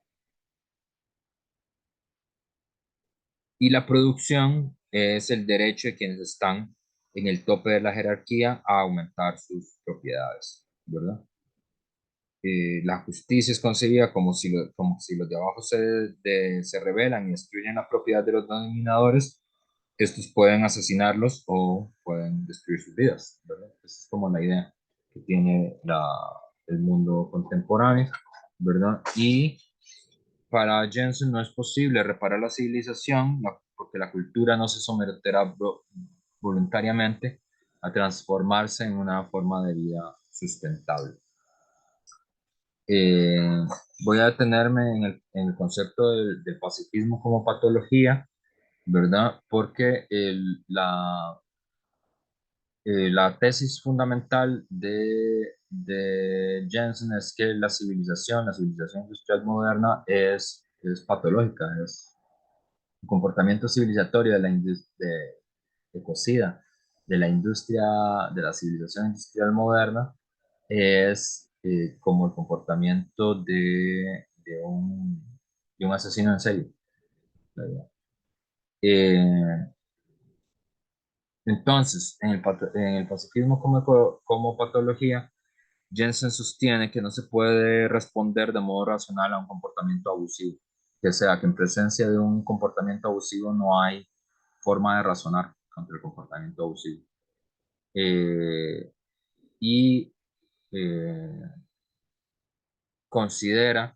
Y la producción es el derecho de quienes están en el tope de la jerarquía a aumentar sus propiedades, ¿verdad? La justicia es concebida como si los de abajo se rebelan y destruyen la propiedad de los dominadores. estos pueden asesinarlos o pueden destruir sus vidas, ¿verdad? Esa es como la idea que tiene el mundo contemporáneo, ¿verdad? Y para Jensen no es posible reparar la civilización porque la cultura no se someterá voluntariamente a transformarse en una forma de vida sustentable. Eh, Voy a detenerme en el concepto del pacifismo como patología, ¿verdad? Porque la tesis fundamental de Jensen es que la civilización industrial moderna es patológica, es un comportamiento civilizatorio de cocida de la industria, de la civilización industrial moderna, es como el comportamiento de un asesino en serie, ¿verdad? Eh, entonces, en el pacifismo como patología, Jensen sostiene que no se puede responder de modo racional a un comportamiento abusivo, que sea que en presencia de un comportamiento abusivo no hay forma de razonar contra el comportamiento abusivo. Eh, y eh, considera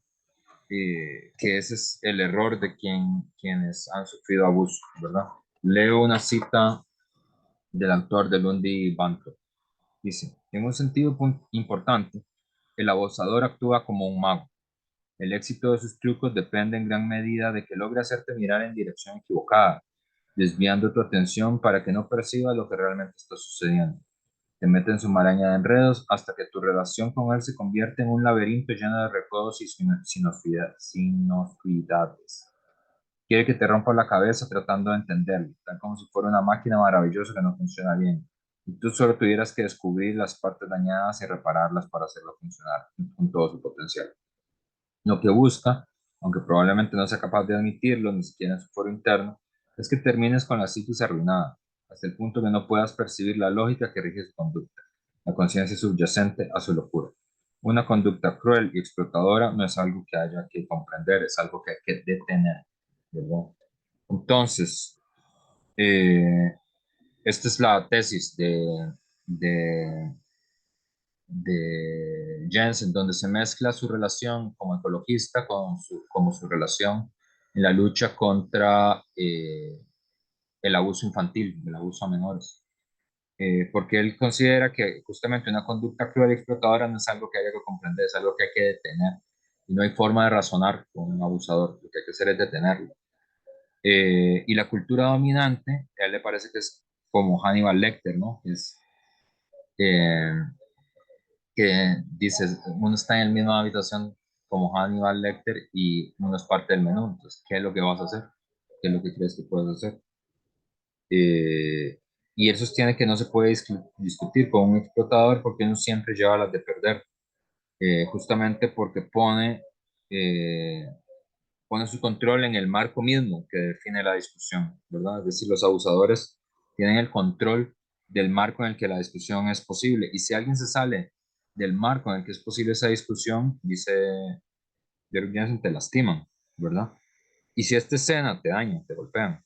que ese es el error de quienes han sufrido abuso, ¿verdad? Leo una cita del autor de Lundy Bancroft. Dice, en un sentido importante, el abusador actúa como un mago. El éxito de sus trucos depende en gran medida de que logre hacerte mirar en dirección equivocada, desviando tu atención para que no percibas lo que realmente está sucediendo. Te mete en su maraña de enredos hasta que tu relación con él se convierte en un laberinto lleno de recodos y sinuosidades. Quiere que te rompa la cabeza tratando de entenderlo, tal como si fuera una máquina maravillosa que no funciona bien. Y tú solo tuvieras que descubrir las partes dañadas y repararlas para hacerlo funcionar con todo su potencial. Lo que busca, aunque probablemente no sea capaz de admitirlo ni siquiera en su foro interno, es que termines con la psiquis arruinada, hasta el punto que no puedas percibir la lógica que rige su conducta, la conciencia subyacente a su locura. Una conducta cruel y explotadora no es algo que haya que comprender, es algo que hay que detener, ¿verdad? Entonces, eh, esta es la tesis de, de Jensen, donde se mezcla su relación como ecologista como su relación en la lucha contra el abuso infantil, el abuso a menores. Porque él considera que justamente una conducta cruel y explotadora no es algo que haya que comprender, es algo que hay que detener. Y no hay forma de razonar con un abusador, lo que hay que hacer es detenerlo. Y la cultura dominante, a él le parece que es como Hannibal Lecter, ¿no? Eh, que dices, uno está en la misma habitación como Hannibal Lecter y uno es parte del menú. Entonces, ¿qué es lo que vas a hacer? ¿Qué es lo que crees que puedes hacer? Y él sostiene que no se puede discutir con un explotador porque uno siempre lleva las de perder, justamente porque eh, pone su control en el marco mismo que define la discusión, ¿verdad? Es decir, los abusadores tienen el control del marco en el que la discusión es posible. Y si alguien se sale del marco en el que es posible esa discusión, dice Derek Jensen, te lastiman, ¿verdad? Y si esta escena te daña, te golpean.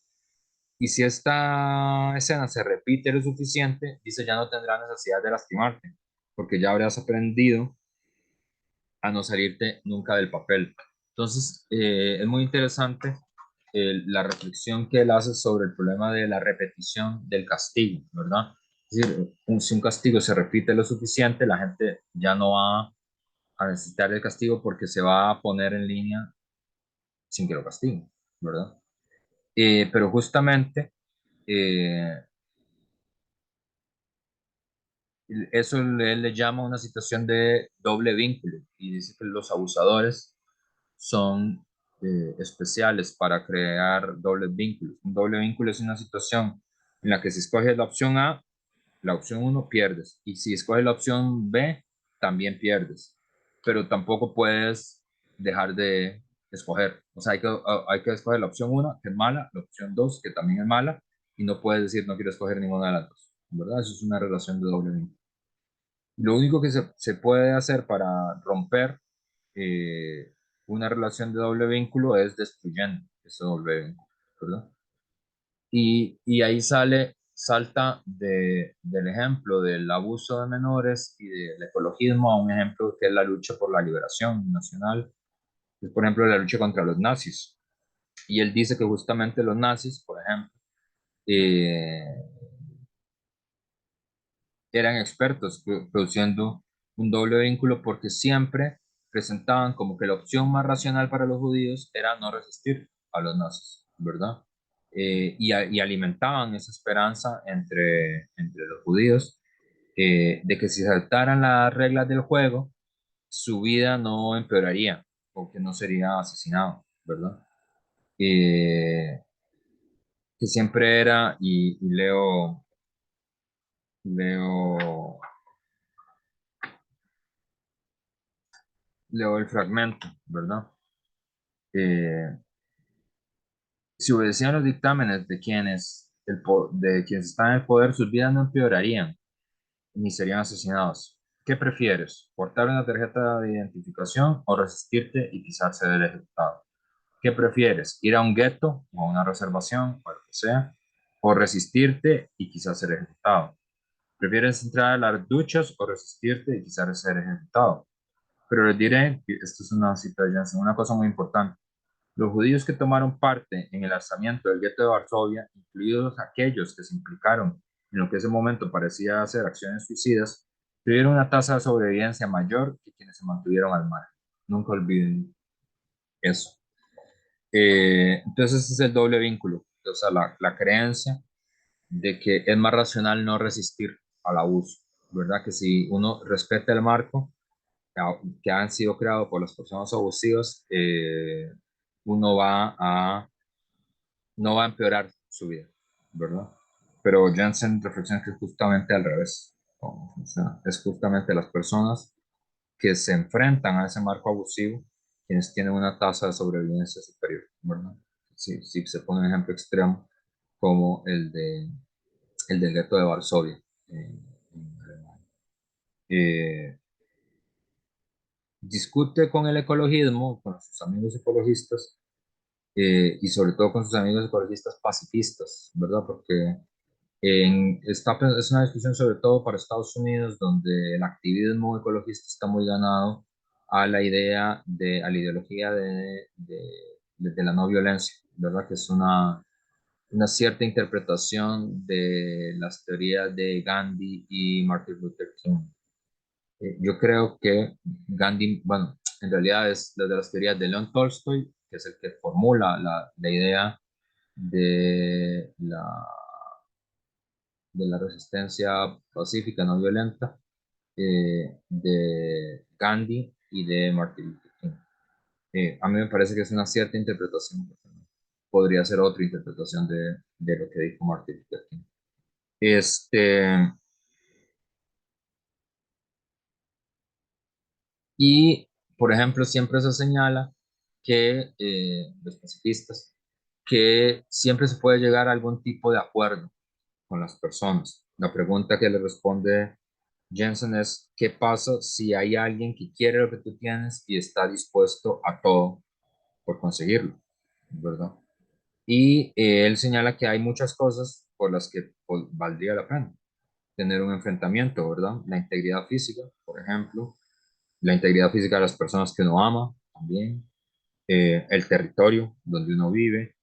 Y si esta escena se repite lo suficiente, dice, ya no tendrá necesidad de lastimarte, porque ya habrás aprendido a no salirte nunca del papel. Entonces, es muy interesante la reflexión que él hace sobre el problema de la repetición del castigo, ¿verdad? Es decir, si un castigo se repite lo suficiente, la gente ya no va a necesitar el castigo porque se va a poner en línea sin que lo castiguen, ¿verdad? Pero justamente eh, eso él le llama una situación de doble vínculo y dice que los abusadores son especiales para crear dobles vínculos. Un doble vínculo es una situación en la que si escoges la opción A, la opción uno pierdes. Y si escoges la opción B, también pierdes. Pero tampoco puedes dejar de escoger. O sea, hay que escoger la opción uno que es mala, la opción 2 que también es mala, y no puedes decir no quiero escoger ninguna de las dos. ¿Verdad? Eso es una relación de doble vínculo. Lo único que se puede hacer para romper eh, una relación de doble vínculo es destruyendo ese doble vínculo, ¿verdad? Y ahí salta del ejemplo del abuso de menores y del ecologismo a un ejemplo que es la lucha por la liberación nacional, es por ejemplo la lucha contra los nazis. Y él dice que justamente los nazis, por ejemplo, eh, eran expertos produciendo un doble vínculo porque siempre presentaban como que la opción más racional para los judíos era no resistir a los nazis, ¿verdad? Y alimentaban esa esperanza entre los judíos de que si saltaran las reglas del juego, su vida no empeoraría o que no sería asesinado, ¿verdad? Eh, que siempre era, y leo, leo el fragmento, ¿verdad? Eh, si obedecían los dictámenes de quienes están en el poder, sus vidas no empeorarían ni serían asesinados. ¿Qué prefieres? ¿Portar una tarjeta de identificación o resistirte y quizás ser ejecutado? ¿Qué prefieres? ¿Ir a un gueto o a una reservación o lo que sea? ¿O resistirte y quizás ser ejecutado? ¿Prefieres entrar a las duchas o resistirte y quizás ser ejecutado? Pero les diré que esto es una cita de Jansen, una cosa muy importante. Los judíos que tomaron parte en el alzamiento del gueto de Varsovia, incluidos aquellos que se implicaron en lo que en ese momento parecía ser acciones suicidas, tuvieron una tasa de sobrevivencia mayor que quienes se mantuvieron al margen. Nunca olviden eso. Entonces ese es el doble vínculo, o sea, la creencia de que es más racional no resistir al abuso, ¿verdad? Que si uno respeta el marco que han sido creados por las personas abusivas, uno no va a empeorar su vida, ¿verdad? Pero Jensen reflexiona que es justamente al revés, cómo funciona. Es justamente las personas que se enfrentan a ese marco abusivo quienes tienen una tasa de sobrevivencia superior, ¿verdad? Si se pone un ejemplo extremo como el del gueto de Varsovia en Alemania. Eh, Discute con el ecologismo, con sus amigos ecologistas, y sobre todo con sus amigos ecologistas pacifistas, ¿verdad? Porque es una discusión sobre todo para Estados Unidos, donde el activismo ecologista está muy ganado a la idea a la ideología de la no violencia, ¿verdad? Que es una cierta interpretación de las teorías de Gandhi y Martin Luther King. Yo creo que Gandhi, bueno, en realidad es de las teorías de León Tolstoy, que es el que formula la idea de la resistencia pacífica no violenta, de Gandhi y de Martin Luther King. A mí me parece que es una cierta interpretación, podría ser otra interpretación de lo que dijo Martin Luther King. Este, y, por ejemplo, siempre se señala que los pacifistas, que siempre se puede llegar a algún tipo de acuerdo con las personas. La pregunta que le responde Jensen es, ¿qué pasa si hay alguien que quiere lo que tú tienes y está dispuesto a todo por conseguirlo? ¿Verdad? Y él señala que hay muchas cosas por las que pues, valdría la pena tener un enfrentamiento, ¿verdad? La integridad física, por ejemplo, la integridad física de las personas que uno ama, también, el territorio donde uno vive,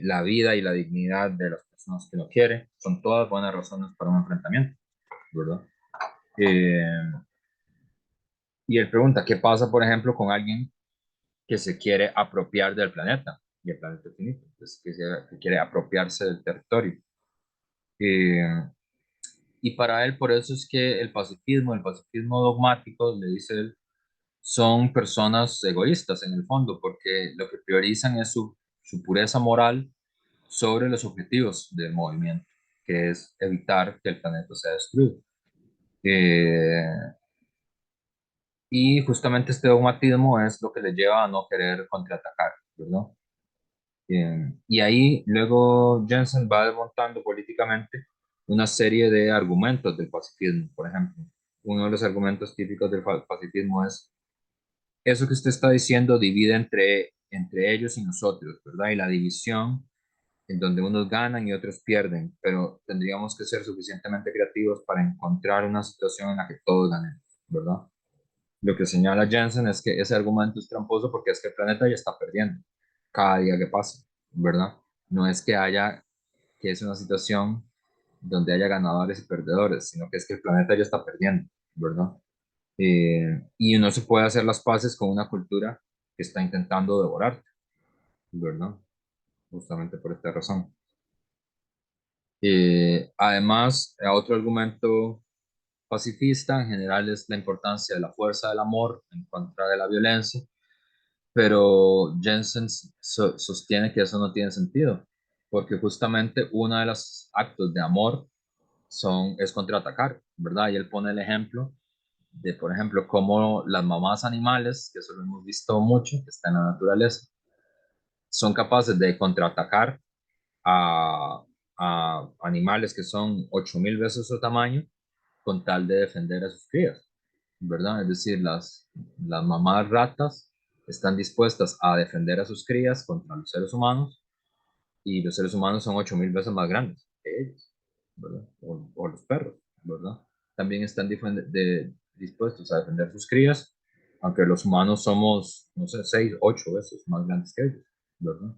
la vida y la dignidad de las personas que uno quiere, son todas buenas razones para un enfrentamiento, ¿verdad? Eh, y él pregunta, ¿qué pasa, por ejemplo, con alguien que se quiere apropiar del planeta? Y el planeta es finito, pues, que quiere apropiarse del territorio. Eh, y para él, por eso es que el pacifismo dogmático, le dice él, son personas egoístas en el fondo, porque lo que priorizan es su pureza moral sobre los objetivos del movimiento, que es evitar que el planeta sea destruido. Eh, y justamente este dogmatismo es lo que le lleva a no querer contraatacar, ¿verdad? Y ahí luego Jensen va desmontando políticamente una serie de argumentos del pacifismo, por ejemplo. Uno de los argumentos típicos del pacifismo es eso que usted está diciendo divide entre ellos y nosotros, ¿verdad? Y la división en donde unos ganan y otros pierden, pero tendríamos que ser suficientemente creativos para encontrar una situación en la que todos ganen, ¿verdad? Lo que señala Jensen es que ese argumento es tramposo porque es que el planeta ya está perdiendo cada día que pasa, ¿verdad? No es que haya, que es una situación donde haya ganadores y perdedores, sino que es que el planeta ya está perdiendo, ¿verdad? Y no se puede hacer las paces con una cultura que está intentando devorarte, ¿verdad? Justamente por esta razón. Además, otro argumento pacifista en general es la importancia de la fuerza del amor en contra de la violencia, pero Jensen sostiene que eso no tiene sentido, porque justamente uno de los actos de amor es contraatacar, ¿verdad? Y él pone el ejemplo de, por ejemplo, cómo las mamás animales, que eso lo hemos visto mucho, que está en la naturaleza, son capaces de contraatacar a, a animales que son 8.000 veces su tamaño con tal de defender a sus crías, ¿verdad? Es decir, las mamás ratas están dispuestas a defender a sus crías contra los seres humanos y los seres humanos son 8.000 veces más grandes que ellos, ¿verdad? O los perros, ¿verdad? También están dispuestos a defender sus crías, aunque los humanos somos, no sé, 6, 8 veces más grandes que ellos, ¿verdad?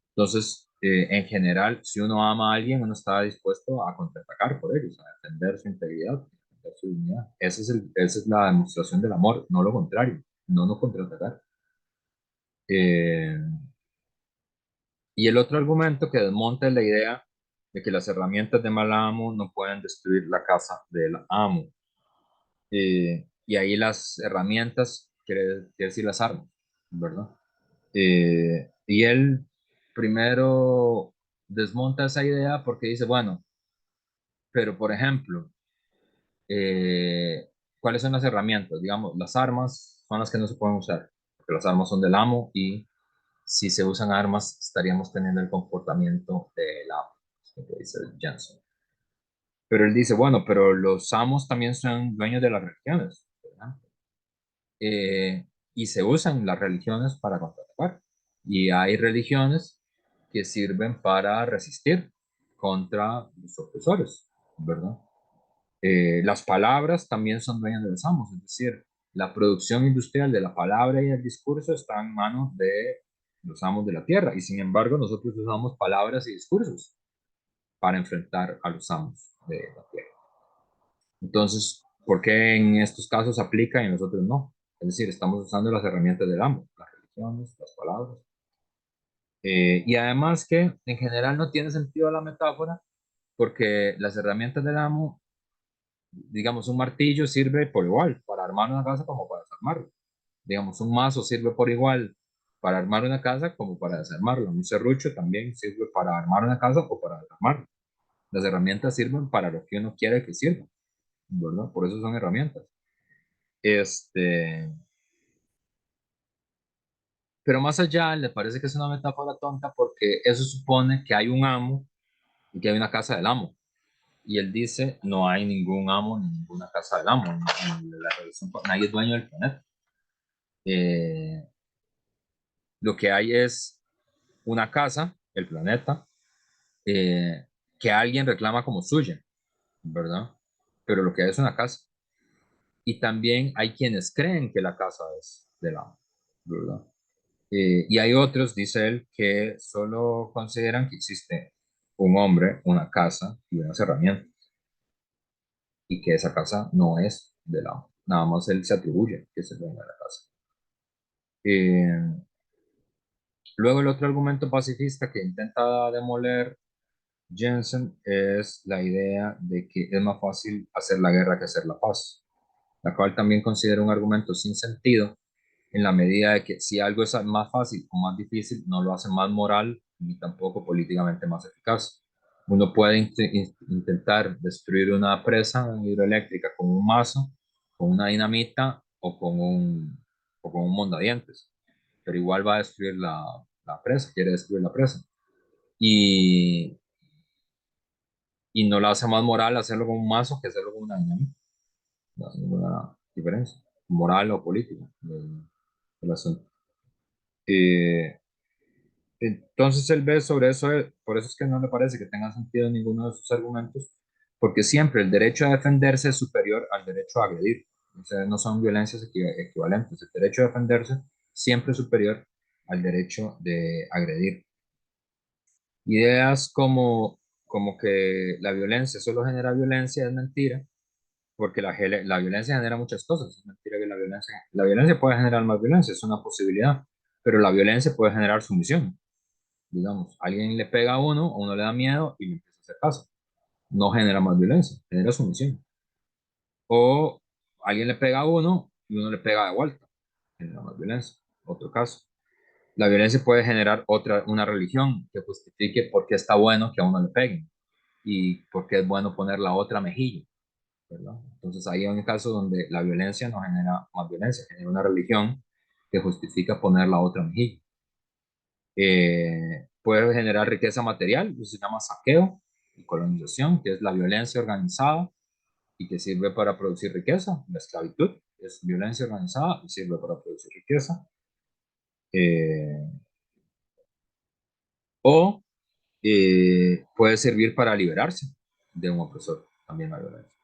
Entonces, en general, si uno ama a alguien, uno está dispuesto a contraatacar por ellos, a defender su integridad, a defender su dignidad. Esa es la demostración del amor, no lo contrario, no contraatacar. Eh, y el otro argumento que desmonta es la idea de que las herramientas de mal amo no pueden destruir la casa del amo. Y ahí las herramientas quiere decir las armas, ¿verdad? Y él primero desmonta esa idea porque dice, bueno, pero por ejemplo, eh, ¿cuáles son las herramientas? Digamos, las armas son las que no se pueden usar, porque las armas son del amo y si se usan armas, estaríamos teniendo el comportamiento de la, lo que dice Jensen. Pero él dice, bueno, pero los amos también son dueños de las religiones, ¿verdad? Y se usan las religiones para contraatacar. Y hay religiones que sirven para resistir contra los opresores, ¿verdad? Las palabras también son dueñas de los amos, es decir, la producción industrial de la palabra y el discurso está en manos de los amos de la tierra y sin embargo nosotros usamos palabras y discursos para enfrentar a los amos de la tierra. Entonces, ¿por qué en estos casos aplica y en los otros no? Es decir, estamos usando las herramientas del amo, las religiones, las palabras. Y además que en general no tiene sentido la metáfora porque las herramientas del amo, digamos, un martillo sirve por igual para armar una casa como para desarmarla. Digamos, un mazo sirve por igual para armar una casa como para desarmarla. Un serrucho también sirve para armar una casa o para desarmarla. Las herramientas sirven para lo que uno quiere que sirvan, ¿verdad? Por eso son herramientas. Este, pero más allá, le parece que es una metáfora tonta porque eso supone que hay un amo y que hay una casa del amo. Y él dice, no hay ningún amo ni ninguna casa del amo. La relación, nadie es dueño del planeta. Eh, lo que hay es una casa, el planeta, eh, que alguien reclama como suya, ¿verdad? Pero lo que hay es una casa. Y también hay quienes creen que la casa es del amo, ¿verdad? Y hay otros, dice él, que solo consideran que existe un hombre, una casa y unas herramientas, y que esa casa no es del amo. Nada más él se atribuye que es el dueño de la casa. Eh, luego el otro argumento pacifista que intenta demoler Jensen es la idea de que es más fácil hacer la guerra que hacer la paz, la cual también considera un argumento sin sentido en la medida de que si algo es más fácil o más difícil, no lo hace más moral ni tampoco políticamente más eficaz. Uno puede intentar destruir una presa hidroeléctrica con un mazo, con una dinamita o con un mondadientes, pero igual va a destruir la presa, quiere destruir la presa. Y, y no lo hace más moral hacerlo con un mazo que hacerlo con una dinamita. No hay ninguna diferencia, moral o política del asunto. Eh, Entonces él ve sobre eso, por eso es que no le parece que tenga sentido ninguno de sus argumentos, porque siempre el derecho a defenderse es superior al derecho a agredir. O sea, no son violencias equivalentes. El derecho a defenderse siempre es superior al derecho de agredir. Ideas como que la violencia solo genera violencia es mentira, porque la violencia genera muchas cosas. Es mentira que la violencia puede generar más violencia, es una posibilidad, pero la violencia puede generar sumisión. Digamos, alguien le pega a uno le da miedo y le empieza a hacer caso. No genera más violencia, genera sumisión. O alguien le pega a uno y uno le pega de vuelta, genera más violencia. Otro caso. La violencia puede generar una religión que justifique por qué está bueno que a uno le peguen y por qué es bueno poner la otra mejilla, ¿verdad? Entonces ahí hay un caso donde la violencia no genera más violencia, genera una religión que justifica poner la otra mejilla. Puede generar riqueza material, eso se llama saqueo y colonización, que es la violencia organizada y que sirve para producir riqueza. La esclavitud es violencia organizada y sirve para producir riqueza. Eh, o puede servir para liberarse de un opresor, también la violencia.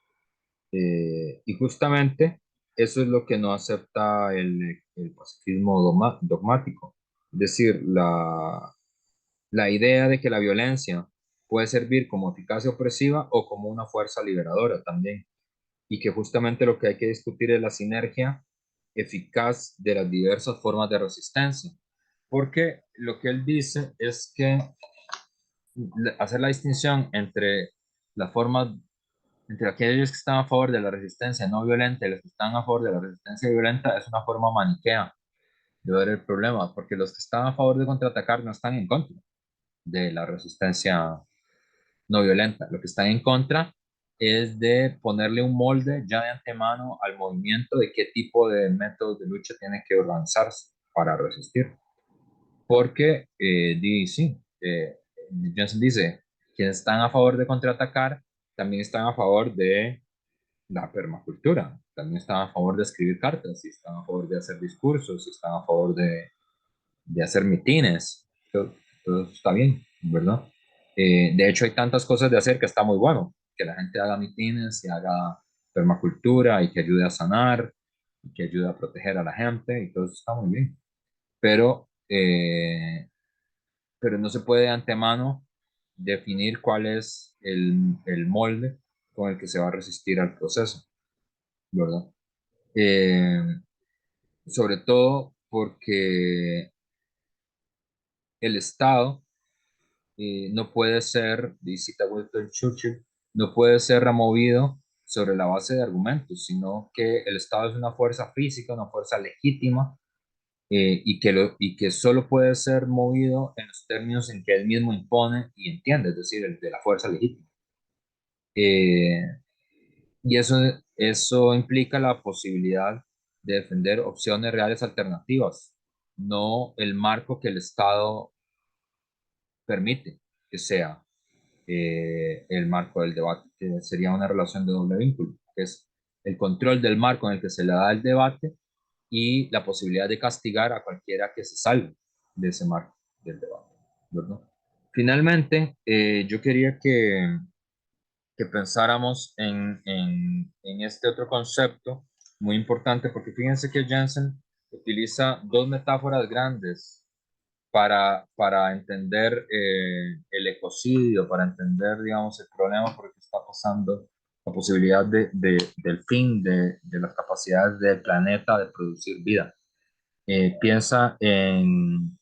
Y justamente eso es lo que no acepta el pacifismo dogmático. Es decir, la idea de que la violencia puede servir como eficacia opresiva o como una fuerza liberadora también, y que justamente lo que hay que discutir es la sinergia eficaz de las diversas formas de resistencia, porque lo que él dice es que hacer la distinción entre las formas, entre aquellos que están a favor de la resistencia no violenta y los que están a favor de la resistencia violenta es una forma maniquea de ver el problema, porque los que están a favor de contraatacar no están en contra de la resistencia no violenta. Lo que están en contra es de ponerle un molde ya de antemano al movimiento de qué tipo de métodos de lucha tiene que organizarse para resistir. Porque, sí, Johnson dice, quienes están a favor de contraatacar también están a favor de la permacultura, también están a favor de escribir cartas, y están a favor de hacer discursos, y están a favor de hacer mitines. Todo eso está bien, ¿verdad? De hecho, hay tantas cosas de hacer que está muy bueno, que la gente haga mitines y haga permacultura y que ayude a sanar y que ayude a proteger a la gente y todo eso está muy bien. Pero, pero no se puede de antemano definir cuál es el molde con el que se va a resistir al proceso, ¿verdad? Eh, Sobre todo porque el Estado no puede ser, cita Winston Churchill, no puede ser removido sobre la base de argumentos, sino que el Estado es una fuerza física, una fuerza legítima, y que solo puede ser movido en los términos en que él mismo impone y entiende, es decir, el de la fuerza legítima. Eh, y eso implica la posibilidad de defender opciones reales alternativas, no el marco que el Estado permite que sea el marco del debate, que sería una relación de doble vínculo, que es el control del marco en el que se le da el debate y la posibilidad de castigar a cualquiera que se salga de ese marco del debate, ¿verdad? Finalmente, yo quería que pensáramos en este otro concepto muy importante, porque fíjense que Jensen utiliza dos metáforas grandes para entender el ecocidio, para entender, digamos, el problema por el que está pasando, la posibilidad del fin de las capacidades del planeta de producir vida. Piensa en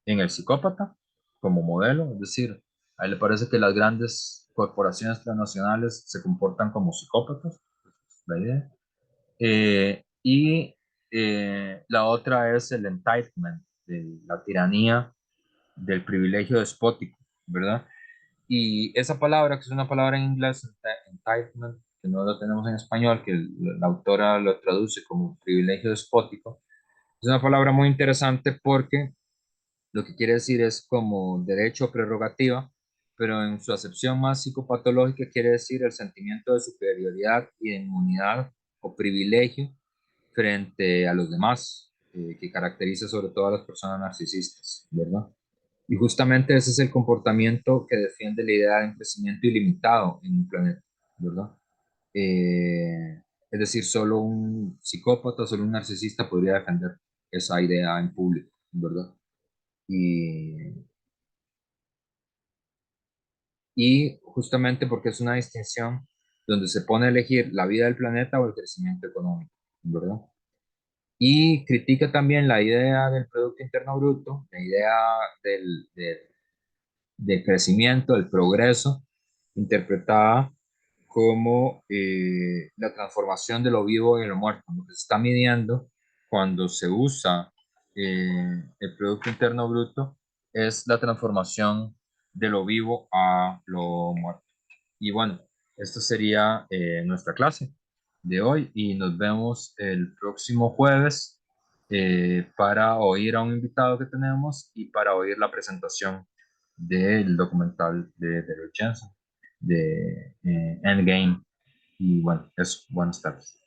el psicópata como modelo, es decir, a él le parece que las grandes corporaciones transnacionales se comportan como psicópatas, es la idea. Y la otra es el entitlement, de la tiranía del privilegio despótico, ¿verdad? Y esa palabra, que es una palabra en inglés, entitlement, que no lo tenemos en español, que la autora lo traduce como privilegio despótico, es una palabra muy interesante porque lo que quiere decir es como derecho o prerrogativa, pero en su acepción más psicopatológica quiere decir el sentimiento de superioridad y de inmunidad o privilegio frente a los demás. que caracteriza sobre todo a las personas narcisistas, ¿verdad? Y justamente ese es el comportamiento que defiende la idea de un crecimiento ilimitado en un planeta, ¿verdad? Es decir, solo un psicópata, solo un narcisista podría defender esa idea en público, ¿verdad? Y, y justamente porque es una distinción donde se pone a elegir la vida del planeta o el crecimiento económico, ¿verdad? Y critica también la idea del Producto Interno Bruto, la idea del crecimiento, del progreso, interpretada como la transformación de lo vivo en lo muerto. Lo que se está midiendo cuando se usa el Producto Interno Bruto es la transformación de lo vivo a lo muerto. Y bueno, esta sería nuestra clase de hoy y nos vemos el próximo jueves para oír a un invitado que tenemos y para oír la presentación del documental de Richardson, de Endgame. Y bueno, eso, buenas tardes.